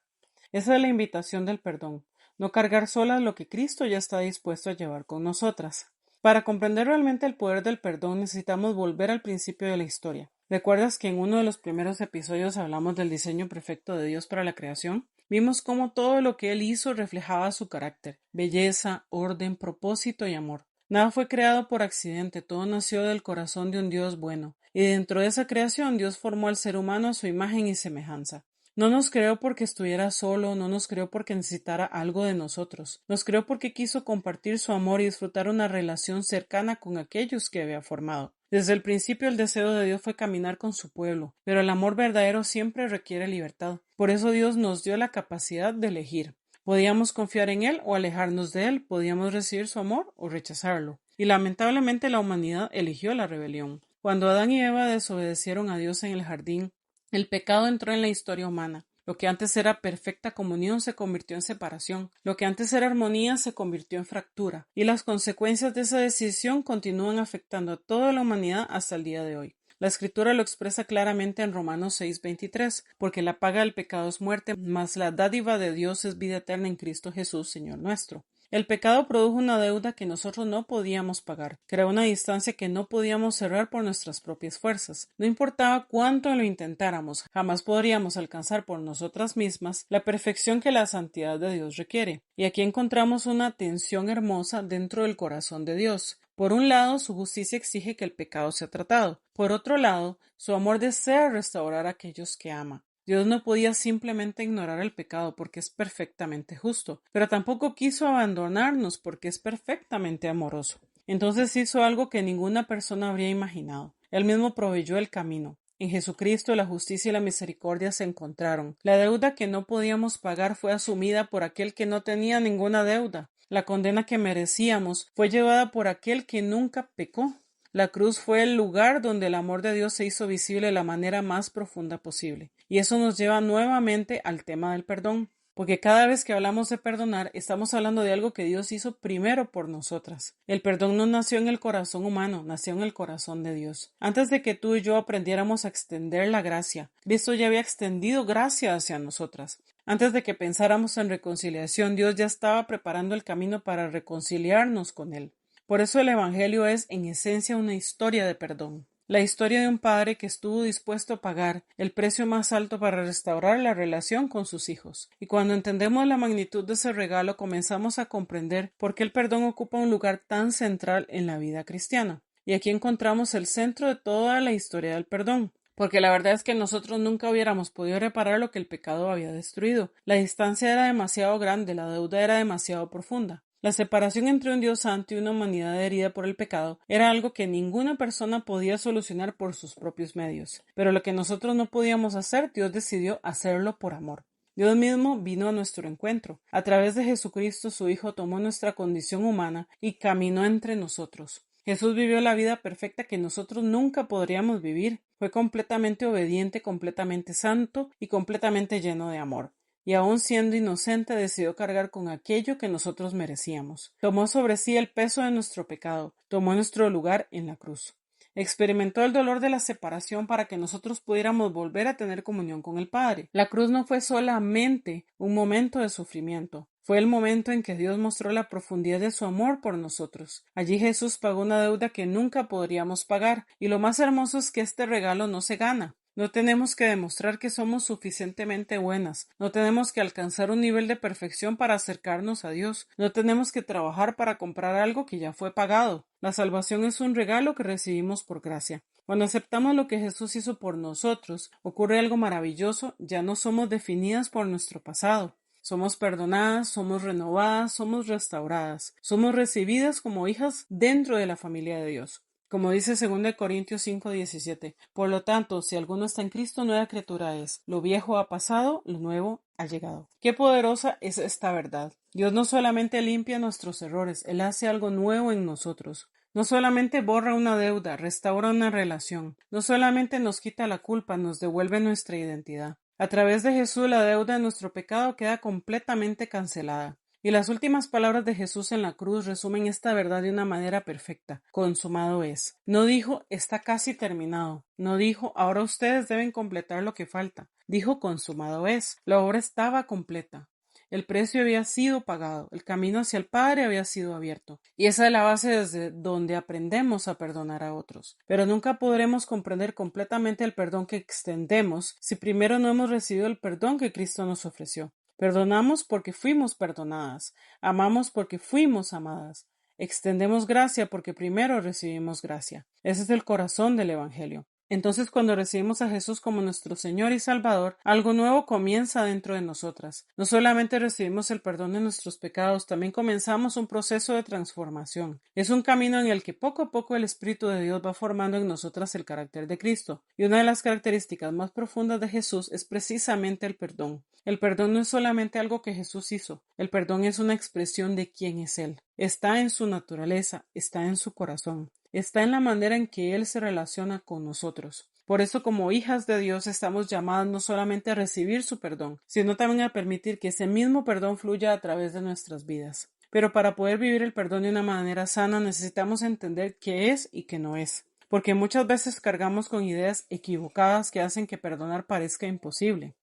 Esa es la invitación del perdón, no cargar solas lo que Cristo ya está dispuesto a llevar con nosotras. Para comprender realmente el poder del perdón necesitamos volver al principio de la historia. ¿Recuerdas que en uno de los primeros episodios hablamos del diseño perfecto de Dios para la creación? Vimos cómo todo lo que Él hizo reflejaba su carácter, belleza, orden, propósito y amor. Nada fue creado por accidente, todo nació del corazón de un Dios bueno. Y dentro de esa creación Dios formó al ser humano a su imagen y semejanza. No nos creó porque estuviera solo, no nos creó porque necesitara algo de nosotros. Nos creó porque quiso compartir su amor y disfrutar una relación cercana con aquellos que había formado. Desde el principio el deseo de Dios fue caminar con su pueblo, pero el amor verdadero siempre requiere libertad. Por eso Dios nos dio la capacidad de elegir. Podíamos confiar en Él o alejarnos de Él, podíamos recibir su amor o rechazarlo. Y lamentablemente la humanidad eligió la rebelión. Cuando Adán y Eva desobedecieron a Dios en el jardín, el pecado entró en la historia humana. Lo que antes era perfecta comunión se convirtió en separación. Lo que antes era armonía se convirtió en fractura. Y las consecuencias de esa decisión continúan afectando a toda la humanidad hasta el día de hoy. La Escritura lo expresa claramente en Romanos 6:23, porque la paga del pecado es muerte, mas la dádiva de Dios es vida eterna en Cristo Jesús, Señor nuestro. El pecado produjo una deuda que nosotros no podíamos pagar, creó una distancia que no podíamos cerrar por nuestras propias fuerzas. No importaba cuánto lo intentáramos, jamás podríamos alcanzar por nosotras mismas la perfección que la santidad de Dios requiere. Y aquí encontramos una tensión hermosa dentro del corazón de Dios. Por un lado, su justicia exige que el pecado sea tratado. Por otro lado, su amor desea restaurar a aquellos que ama. Dios no podía simplemente ignorar el pecado porque es perfectamente justo, pero tampoco quiso abandonarnos porque es perfectamente amoroso. Entonces hizo algo que ninguna persona habría imaginado. Él mismo proveyó el camino. En Jesucristo la justicia y la misericordia se encontraron. La deuda que no podíamos pagar fue asumida por aquel que no tenía ninguna deuda. La condena que merecíamos fue llevada por aquel que nunca pecó. La cruz fue el lugar donde el amor de Dios se hizo visible de la manera más profunda posible. Y eso nos lleva nuevamente al tema del perdón, porque cada vez que hablamos de perdonar, estamos hablando de algo que Dios hizo primero por nosotras. El perdón no nació en el corazón humano, nació en el corazón de Dios. Antes de que tú y yo aprendiéramos a extender la gracia, Cristo ya había extendido gracia hacia nosotras. Antes de que pensáramos en reconciliación, Dios ya estaba preparando el camino para reconciliarnos con Él. Por eso el Evangelio es, en esencia, una historia de perdón. La historia de un padre que estuvo dispuesto a pagar el precio más alto para restaurar la relación con sus hijos. Y cuando entendemos la magnitud de ese regalo, comenzamos a comprender por qué el perdón ocupa un lugar tan central en la vida cristiana. Y aquí encontramos el centro de toda la historia del perdón. Porque la verdad es que nosotros nunca hubiéramos podido reparar lo que el pecado había destruido. La distancia era demasiado grande, la deuda era demasiado profunda. La separación entre un Dios santo y una humanidad herida por el pecado era algo que ninguna persona podía solucionar por sus propios medios. Pero lo que nosotros no podíamos hacer, Dios decidió hacerlo por amor. Dios mismo vino a nuestro encuentro. A través de Jesucristo, su Hijo tomó nuestra condición humana y caminó entre nosotros. Jesús vivió la vida perfecta que nosotros nunca podríamos vivir. Fue completamente obediente, completamente santo y completamente lleno de amor. Y aun siendo inocente decidió cargar con aquello que nosotros merecíamos. Tomó sobre sí el peso de nuestro pecado, tomó nuestro lugar en la cruz. Experimentó el dolor de la separación para que nosotros pudiéramos volver a tener comunión con el Padre. La cruz no fue solamente un momento de sufrimiento, fue el momento en que Dios mostró la profundidad de su amor por nosotros. Allí Jesús pagó una deuda que nunca podríamos pagar, y lo más hermoso es que este regalo no se gana. No tenemos que demostrar que somos suficientemente buenas, no tenemos que alcanzar un nivel de perfección para acercarnos a Dios, no tenemos que trabajar para comprar algo que ya fue pagado. La salvación es un regalo que recibimos por gracia. Cuando aceptamos lo que Jesús hizo por nosotros, ocurre algo maravilloso, ya no somos definidas por nuestro pasado. Somos perdonadas, somos renovadas, somos restauradas, somos recibidas como hijas dentro de la familia de Dios. Como dice 2 Corintios 5:17, por lo tanto, si alguno está en Cristo, nueva criatura es. Lo viejo ha pasado, lo nuevo ha llegado. Qué poderosa es esta verdad. Dios no solamente limpia nuestros errores, Él hace algo nuevo en nosotros. No solamente borra una deuda, restaura una relación. No solamente nos quita la culpa, nos devuelve nuestra identidad. A través de Jesús, la deuda de nuestro pecado queda completamente cancelada. Y las últimas palabras de Jesús en la cruz resumen esta verdad de una manera perfecta. Consumado es. No dijo, está casi terminado. No dijo, ahora ustedes deben completar lo que falta. Dijo, consumado es. La obra estaba completa. El precio había sido pagado. El camino hacia el Padre había sido abierto. Y esa es la base desde donde aprendemos a perdonar a otros. Pero nunca podremos comprender completamente el perdón que extendemos si primero no hemos recibido el perdón que Cristo nos ofreció. Perdonamos porque fuimos perdonadas, amamos porque fuimos amadas, extendemos gracia porque primero recibimos gracia. Ese es el corazón del Evangelio. Entonces, cuando recibimos a Jesús como nuestro Señor y Salvador, algo nuevo comienza dentro de nosotras. No solamente recibimos el perdón de nuestros pecados, también comenzamos un proceso de transformación. Es un camino en el que poco a poco el Espíritu de Dios va formando en nosotras el carácter de Cristo. Y una de las características más profundas de Jesús es precisamente el perdón. El perdón no es solamente algo que Jesús hizo, el perdón es una expresión de quién es Él. Está en su naturaleza, está en su corazón. Está en la manera en que Él se relaciona con nosotros. Por eso, como hijas de Dios, estamos llamadas no solamente a recibir su perdón, sino también a permitir que ese mismo perdón fluya a través de nuestras vidas. Pero para poder vivir el perdón de una manera sana, necesitamos entender qué es y qué no es. Porque muchas veces cargamos con ideas equivocadas que hacen que perdonar parezca imposible.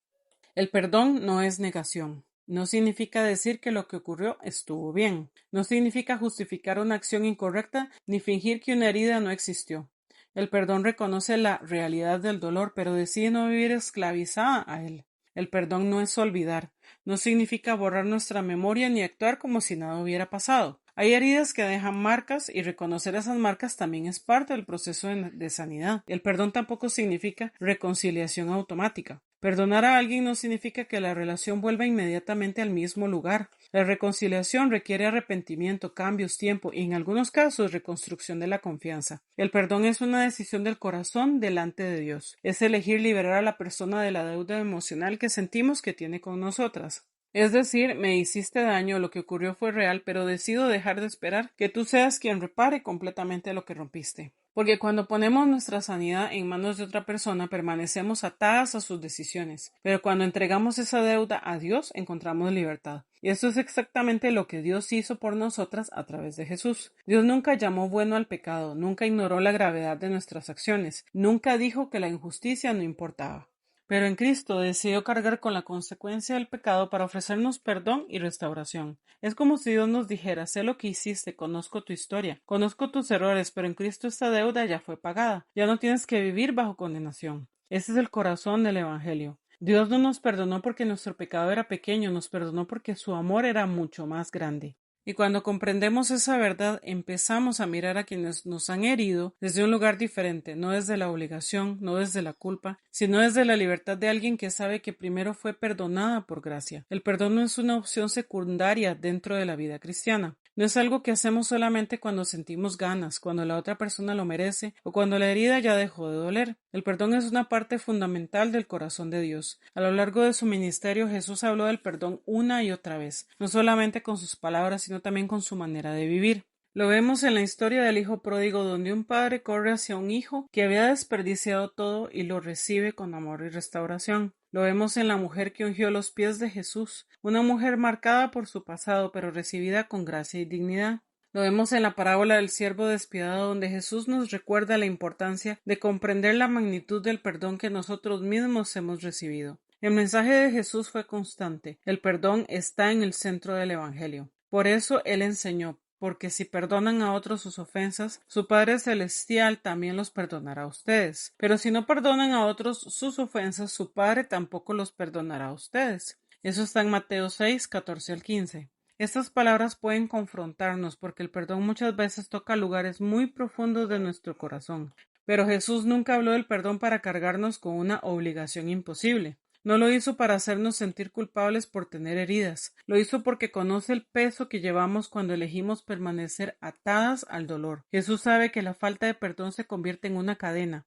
El perdón no es negación. No significa decir que lo que ocurrió estuvo bien. No significa justificar una acción incorrecta ni fingir que una herida no existió. El perdón reconoce la realidad del dolor, pero decide no vivir esclavizada a él. El perdón no es olvidar, no significa borrar nuestra memoria ni actuar como si nada hubiera pasado. Hay heridas que dejan marcas y reconocer esas marcas también es parte del proceso de sanidad. El perdón tampoco significa reconciliación automática. Perdonar a alguien no significa que la relación vuelva inmediatamente al mismo lugar. La reconciliación requiere arrepentimiento, cambios, tiempo y en algunos casos reconstrucción de la confianza. El perdón es una decisión del corazón delante de Dios. Es elegir liberar a la persona de la deuda emocional que sentimos que tiene con nosotras. Es decir, me hiciste daño, lo que ocurrió fue real, pero decido dejar de esperar que tú seas quien repare completamente lo que rompiste. Porque cuando ponemos nuestra sanidad en manos de otra persona, permanecemos atadas a sus decisiones. Pero cuando entregamos esa deuda a Dios, encontramos libertad. Y eso es exactamente lo que Dios hizo por nosotras a través de Jesús. Dios nunca llamó bueno al pecado, nunca ignoró la gravedad de nuestras acciones, nunca dijo que la injusticia no importaba. Pero en Cristo decidió cargar con la consecuencia del pecado para ofrecernos perdón y restauración. Es como si Dios nos dijera, sé lo que hiciste, conozco tu historia, conozco tus errores, pero en Cristo esta deuda ya fue pagada, ya no tienes que vivir bajo condenación. Ese es el corazón del Evangelio. Dios no nos perdonó porque nuestro pecado era pequeño, nos perdonó porque su amor era mucho más grande. Y cuando comprendemos esa verdad, empezamos a mirar a quienes nos han herido desde un lugar diferente, no desde la obligación, no desde la culpa, sino desde la libertad de alguien que sabe que primero fue perdonada por gracia. El perdón no es una opción secundaria dentro de la vida cristiana. No es algo que hacemos solamente cuando sentimos ganas, cuando la otra persona lo merece o cuando la herida ya dejó de doler. El perdón es una parte fundamental del corazón de Dios. A lo largo de su ministerio, Jesús habló del perdón una y otra vez, no solamente con sus palabras, sino también con su manera de vivir. Lo vemos en la historia del hijo pródigo, donde un padre corre hacia un hijo que había desperdiciado todo y lo recibe con amor y restauración. Lo vemos en la mujer que ungió los pies de Jesús, una mujer marcada por su pasado, pero recibida con gracia y dignidad. Lo vemos en la parábola del siervo despiadado, donde Jesús nos recuerda la importancia de comprender la magnitud del perdón que nosotros mismos hemos recibido. El mensaje de Jesús fue constante. El perdón está en el centro del Evangelio. Por eso Él enseñó, porque si perdonan a otros sus ofensas, su Padre Celestial también los perdonará a ustedes. Pero si no perdonan a otros sus ofensas, su Padre tampoco los perdonará a ustedes. Eso está en Mateo 6, 14 al 15. Estas palabras pueden confrontarnos porque el perdón muchas veces toca lugares muy profundos de nuestro corazón. Pero Jesús nunca habló del perdón para cargarnos con una obligación imposible. No lo hizo para hacernos sentir culpables por tener heridas. Lo hizo porque conoce el peso que llevamos cuando elegimos permanecer atadas al dolor. Jesús sabe que la falta de perdón se convierte en una cadena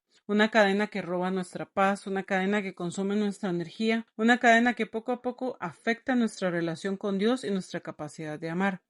que roba nuestra paz, una cadena que consume nuestra energía, una cadena que poco a poco afecta nuestra relación con Dios y nuestra capacidad de amar.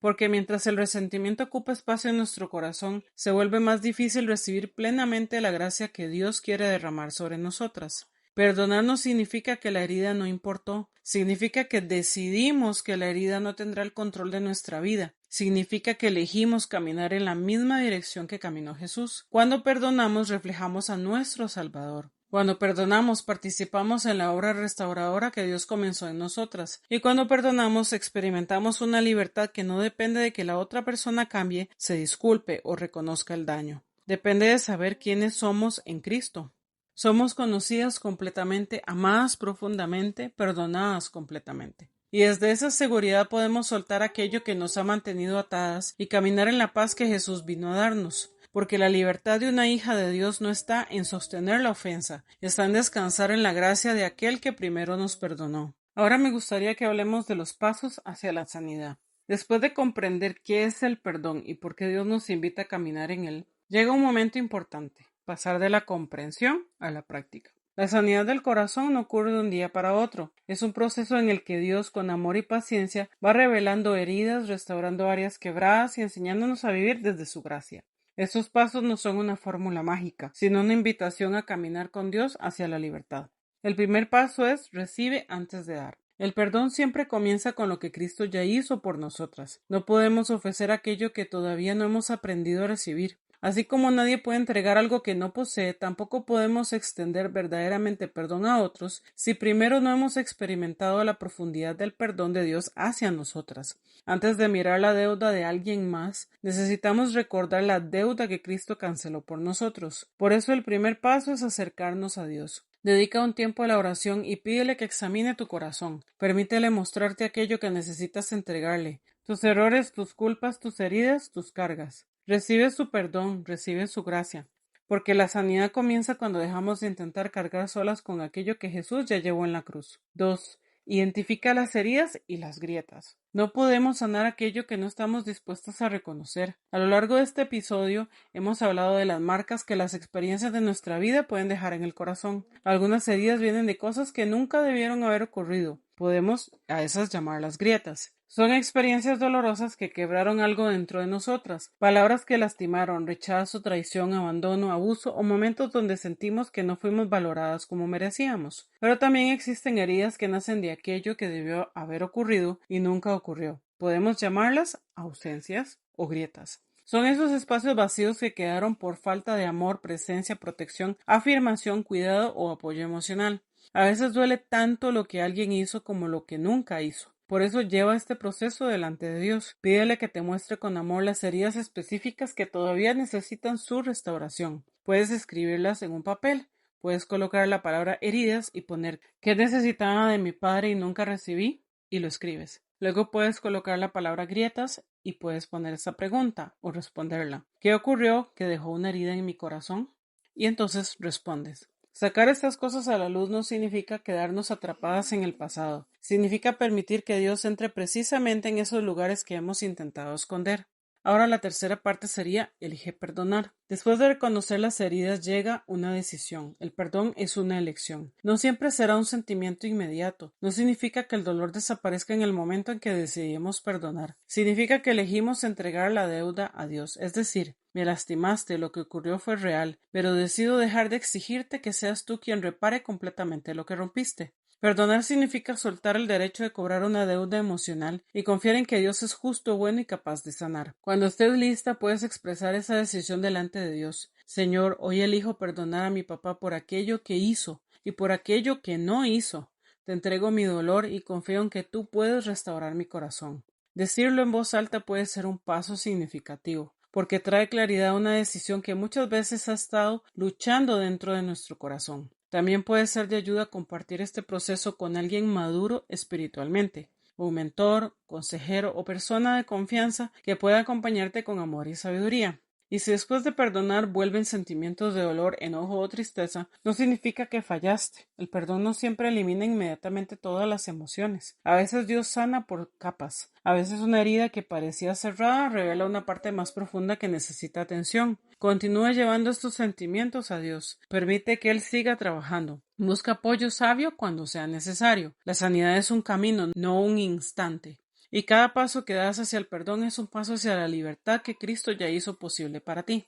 Porque mientras el resentimiento ocupa espacio en nuestro corazón, se vuelve más difícil recibir plenamente la gracia que Dios quiere derramar sobre nosotras. Perdonar no significa que la herida no importó, significa que decidimos que la herida no tendrá el control de nuestra vida, significa que elegimos caminar en la misma dirección que caminó Jesús. Cuando perdonamos reflejamos a nuestro Salvador. Cuando perdonamos, participamos en la obra restauradora que Dios comenzó en nosotras. Y cuando perdonamos, experimentamos una libertad que no depende de que la otra persona cambie, se disculpe o reconozca el daño. Depende de saber quiénes somos en Cristo. Somos conocidas completamente, amadas profundamente, perdonadas completamente. Y desde esa seguridad podemos soltar aquello que nos ha mantenido atadas y caminar en la paz que Jesús vino a darnos. Porque la libertad de una hija de Dios no está en sostener la ofensa, está en descansar en la gracia de aquel que primero nos perdonó. Ahora me gustaría que hablemos de los pasos hacia la sanidad. Después de comprender qué es el perdón y por qué Dios nos invita a caminar en él, llega un momento importante, pasar de la comprensión a la práctica. La sanidad del corazón no ocurre de un día para otro. Es un proceso en el que Dios, con amor y paciencia, va revelando heridas, restaurando áreas quebradas y enseñándonos a vivir desde su gracia. Estos pasos no son una fórmula mágica, sino una invitación a caminar con Dios hacia la libertad. El primer paso es recibe antes de dar. El perdón siempre comienza con lo que Cristo ya hizo por nosotras. No podemos ofrecer aquello que todavía no hemos aprendido a recibir. Así como nadie puede entregar algo que no posee, tampoco podemos extender verdaderamente perdón a otros si primero no hemos experimentado la profundidad del perdón de Dios hacia nosotras. Antes de mirar la deuda de alguien más, necesitamos recordar la deuda que Cristo canceló por nosotros. Por eso el primer paso es acercarnos a Dios. Dedica un tiempo a la oración y pídele que examine tu corazón. Permítele mostrarte aquello que necesitas entregarle, tus errores, tus culpas, tus heridas, tus cargas. Recibe su perdón, recibe su gracia, porque la sanidad comienza cuando dejamos de intentar cargar solas con aquello que Jesús ya llevó en la cruz. 2. Identifica las heridas y las grietas. No podemos sanar aquello que no estamos dispuestos a reconocer. A lo largo de este episodio hemos hablado de las marcas que las experiencias de nuestra vida pueden dejar en el corazón. Algunas heridas vienen de cosas que nunca debieron haber ocurrido. Podemos a esas llamarlas grietas. Son experiencias dolorosas que quebraron algo dentro de nosotras, palabras que lastimaron, rechazo, traición, abandono, abuso o momentos donde sentimos que no fuimos valoradas como merecíamos. Pero también existen heridas que nacen de aquello que debió haber ocurrido y nunca ocurrió. Podemos llamarlas ausencias o grietas. Son esos espacios vacíos que quedaron por falta de amor, presencia, protección, afirmación, cuidado o apoyo emocional. A veces duele tanto lo que alguien hizo como lo que nunca hizo. Por eso lleva este proceso delante de Dios. Pídele que te muestre con amor las heridas específicas que todavía necesitan su restauración. Puedes escribirlas en un papel. Puedes colocar la palabra heridas y poner ¿qué necesitaba de mi padre y nunca recibí? Y lo escribes. Luego puedes colocar la palabra grietas y puedes poner esa pregunta o responderla. ¿Qué ocurrió que dejó una herida en mi corazón? Y entonces respondes. Sacar estas cosas a la luz no significa quedarnos atrapadas en el pasado, significa permitir que Dios entre precisamente en esos lugares que hemos intentado esconder. Ahora la tercera parte sería elige perdonar. Después de reconocer las heridas llega una decisión. El perdón es una elección. No siempre será un sentimiento inmediato. No significa que el dolor desaparezca en el momento en que decidimos perdonar. Significa que elegimos entregar la deuda a Dios. Es decir, me lastimaste, lo que ocurrió fue real, pero decido dejar de exigirte que seas tú quien repare completamente lo que rompiste. Perdonar significa soltar el derecho de cobrar una deuda emocional y confiar en que Dios es justo, bueno y capaz de sanar. Cuando estés lista, puedes expresar esa decisión delante de Dios. Señor, hoy elijo perdonar a mi papá por aquello que hizo y por aquello que no hizo. Te entrego mi dolor y confío en que tú puedes restaurar mi corazón. Decirlo en voz alta puede ser un paso significativo, porque trae claridad a una decisión que muchas veces ha estado luchando dentro de nuestro corazón. También puede ser de ayuda compartir este proceso con alguien maduro espiritualmente, un mentor, consejero o persona de confianza que pueda acompañarte con amor y sabiduría. Y si después de perdonar vuelven sentimientos de dolor, enojo o tristeza, no significa que fallaste. El perdón no siempre elimina inmediatamente todas las emociones. A veces Dios sana por capas. A veces una herida que parecía cerrada revela una parte más profunda que necesita atención. Continúa llevando estos sentimientos a Dios. Permite que Él siga trabajando. Busca apoyo sabio cuando sea necesario. La sanidad es un camino, no un instante. Y cada paso que das hacia el perdón es un paso hacia la libertad que Cristo ya hizo posible para ti.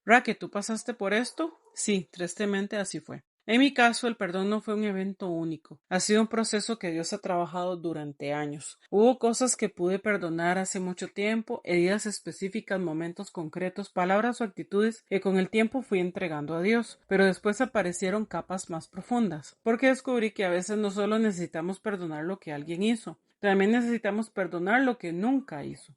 Raque, ¿tú pasaste por esto? Sí, tristemente así fue. En mi caso, el perdón no fue un evento único. Ha sido un proceso que Dios ha trabajado durante años. Hubo cosas que pude perdonar hace mucho tiempo, heridas específicas, momentos concretos, palabras o actitudes que con el tiempo fui entregando a Dios. Pero después aparecieron capas más profundas, porque descubrí que a veces no solo necesitamos perdonar lo que alguien hizo, también necesitamos perdonar lo que nunca hizo.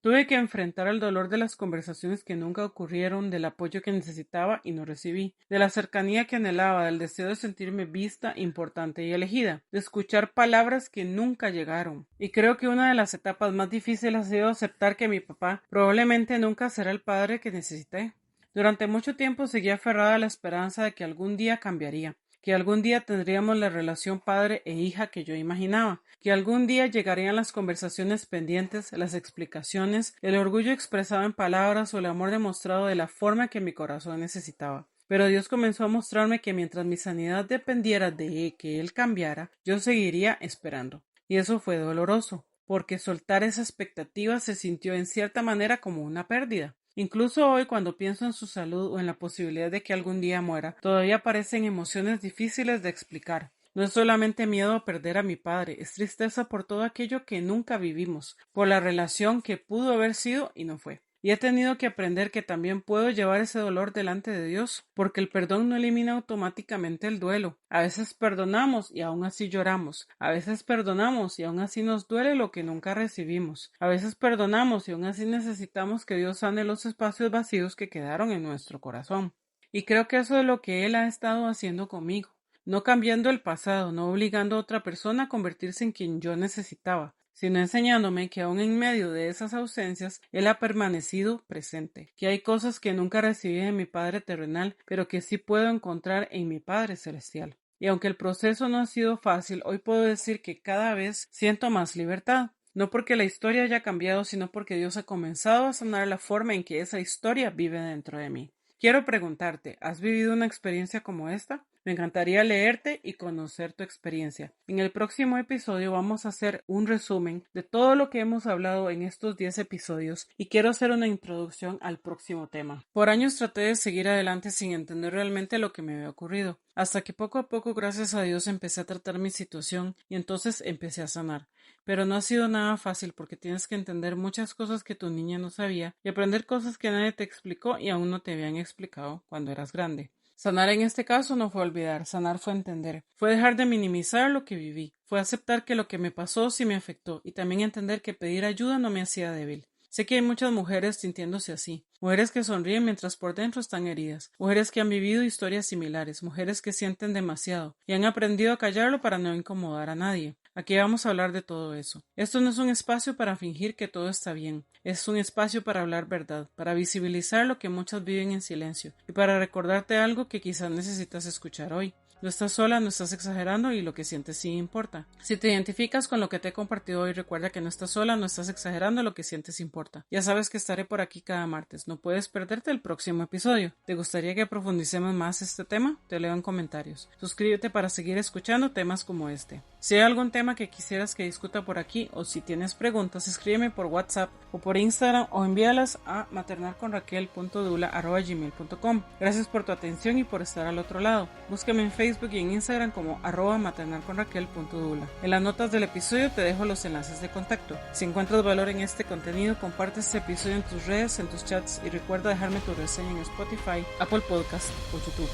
Tuve que enfrentar el dolor de las conversaciones que nunca ocurrieron, del apoyo que necesitaba y no recibí, de la cercanía que anhelaba, del deseo de sentirme vista, importante y elegida, de escuchar palabras que nunca llegaron. Y creo que una de las etapas más difíciles ha sido aceptar que mi papá probablemente nunca será el padre que necesité. Durante mucho tiempo seguí aferrada a la esperanza de que algún día cambiaría, que algún día tendríamos la relación padre e hija que yo imaginaba, que algún día llegarían las conversaciones pendientes, las explicaciones, el orgullo expresado en palabras o el amor demostrado de la forma que mi corazón necesitaba. Pero Dios comenzó a mostrarme que mientras mi sanidad dependiera de que Él cambiara, yo seguiría esperando. Y eso fue doloroso, porque soltar esa expectativa se sintió en cierta manera como una pérdida. Incluso hoy, cuando pienso en su salud o en la posibilidad de que algún día muera, todavía aparecen emociones difíciles de explicar. No es solamente miedo a perder a mi padre, es tristeza por todo aquello que nunca vivimos, por la relación que pudo haber sido y no fue. y he tenido que aprender que también puedo llevar ese dolor delante de Dios, porque el perdón no elimina automáticamente el duelo. A veces perdonamos y aún así lloramos. A veces perdonamos y aún así nos duele lo que nunca recibimos. A veces perdonamos y aún así necesitamos que Dios sane los espacios vacíos que quedaron en nuestro corazón. Y creo que eso es lo que Él ha estado haciendo conmigo. No cambiando el pasado, no obligando a otra persona a convertirse en quien yo necesitaba, sino enseñándome que aún en medio de esas ausencias, Él ha permanecido presente, que hay cosas que nunca recibí de mi Padre terrenal, pero que sí puedo encontrar en mi Padre celestial. Y aunque el proceso no ha sido fácil, hoy puedo decir que cada vez siento más libertad. No porque la historia haya cambiado, sino porque Dios ha comenzado a sanar la forma en que esa historia vive dentro de mí. Quiero preguntarte, ¿has vivido una experiencia como esta? Me encantaría leerte y conocer tu experiencia. En el próximo episodio vamos a hacer un resumen de todo lo que hemos hablado en estos 10 episodios y quiero hacer una introducción al próximo tema. Por años traté de seguir adelante sin entender realmente lo que me había ocurrido, hasta que poco a poco, gracias a Dios, empecé a tratar mi situación y entonces empecé a sanar. Pero no ha sido nada fácil porque tienes que entender muchas cosas que tu niña no sabía y aprender cosas que nadie te explicó y aún no te habían explicado cuando eras grande. Sanar en este caso no fue olvidar, sanar fue entender, fue dejar de minimizar lo que viví, fue aceptar que lo que me pasó sí me afectó y también entender que pedir ayuda no me hacía débil. Sé que hay muchas mujeres sintiéndose así, mujeres que sonríen mientras por dentro están heridas, mujeres que han vivido historias similares, mujeres que sienten demasiado y han aprendido a callarlo para no incomodar a nadie. Aquí vamos a hablar de todo eso. Esto no es un espacio para fingir que todo está bien, es un espacio para hablar verdad, para visibilizar lo que muchas viven en silencio y para recordarte algo que quizás necesitas escuchar hoy. No estás sola, no estás exagerando y lo que sientes sí importa. Si te identificas con lo que te he compartido hoy, recuerda que no estás sola, no estás exagerando, lo que sientes importa. Ya sabes que estaré por aquí cada martes, no puedes perderte el próximo episodio. ¿Te gustaría que profundicemos más este tema? Te leo en comentarios. Suscríbete para seguir escuchando temas como este. Si hay algún tema que quisieras que discuta por aquí o si tienes preguntas, escríbeme por WhatsApp o por Instagram o envíalas a maternalconraquel.dula@gmail.com. Gracias por tu atención y por estar al otro lado. Búscame en Facebook y en Instagram como @maternalconraquel.dula. En las notas del episodio te dejo los enlaces de contacto. Si encuentras valor en este contenido, comparte este episodio en tus redes, en tus chats y recuerda dejarme tu reseña en Spotify, Apple Podcast o YouTube.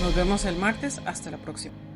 Nos vemos el martes. Hasta la próxima.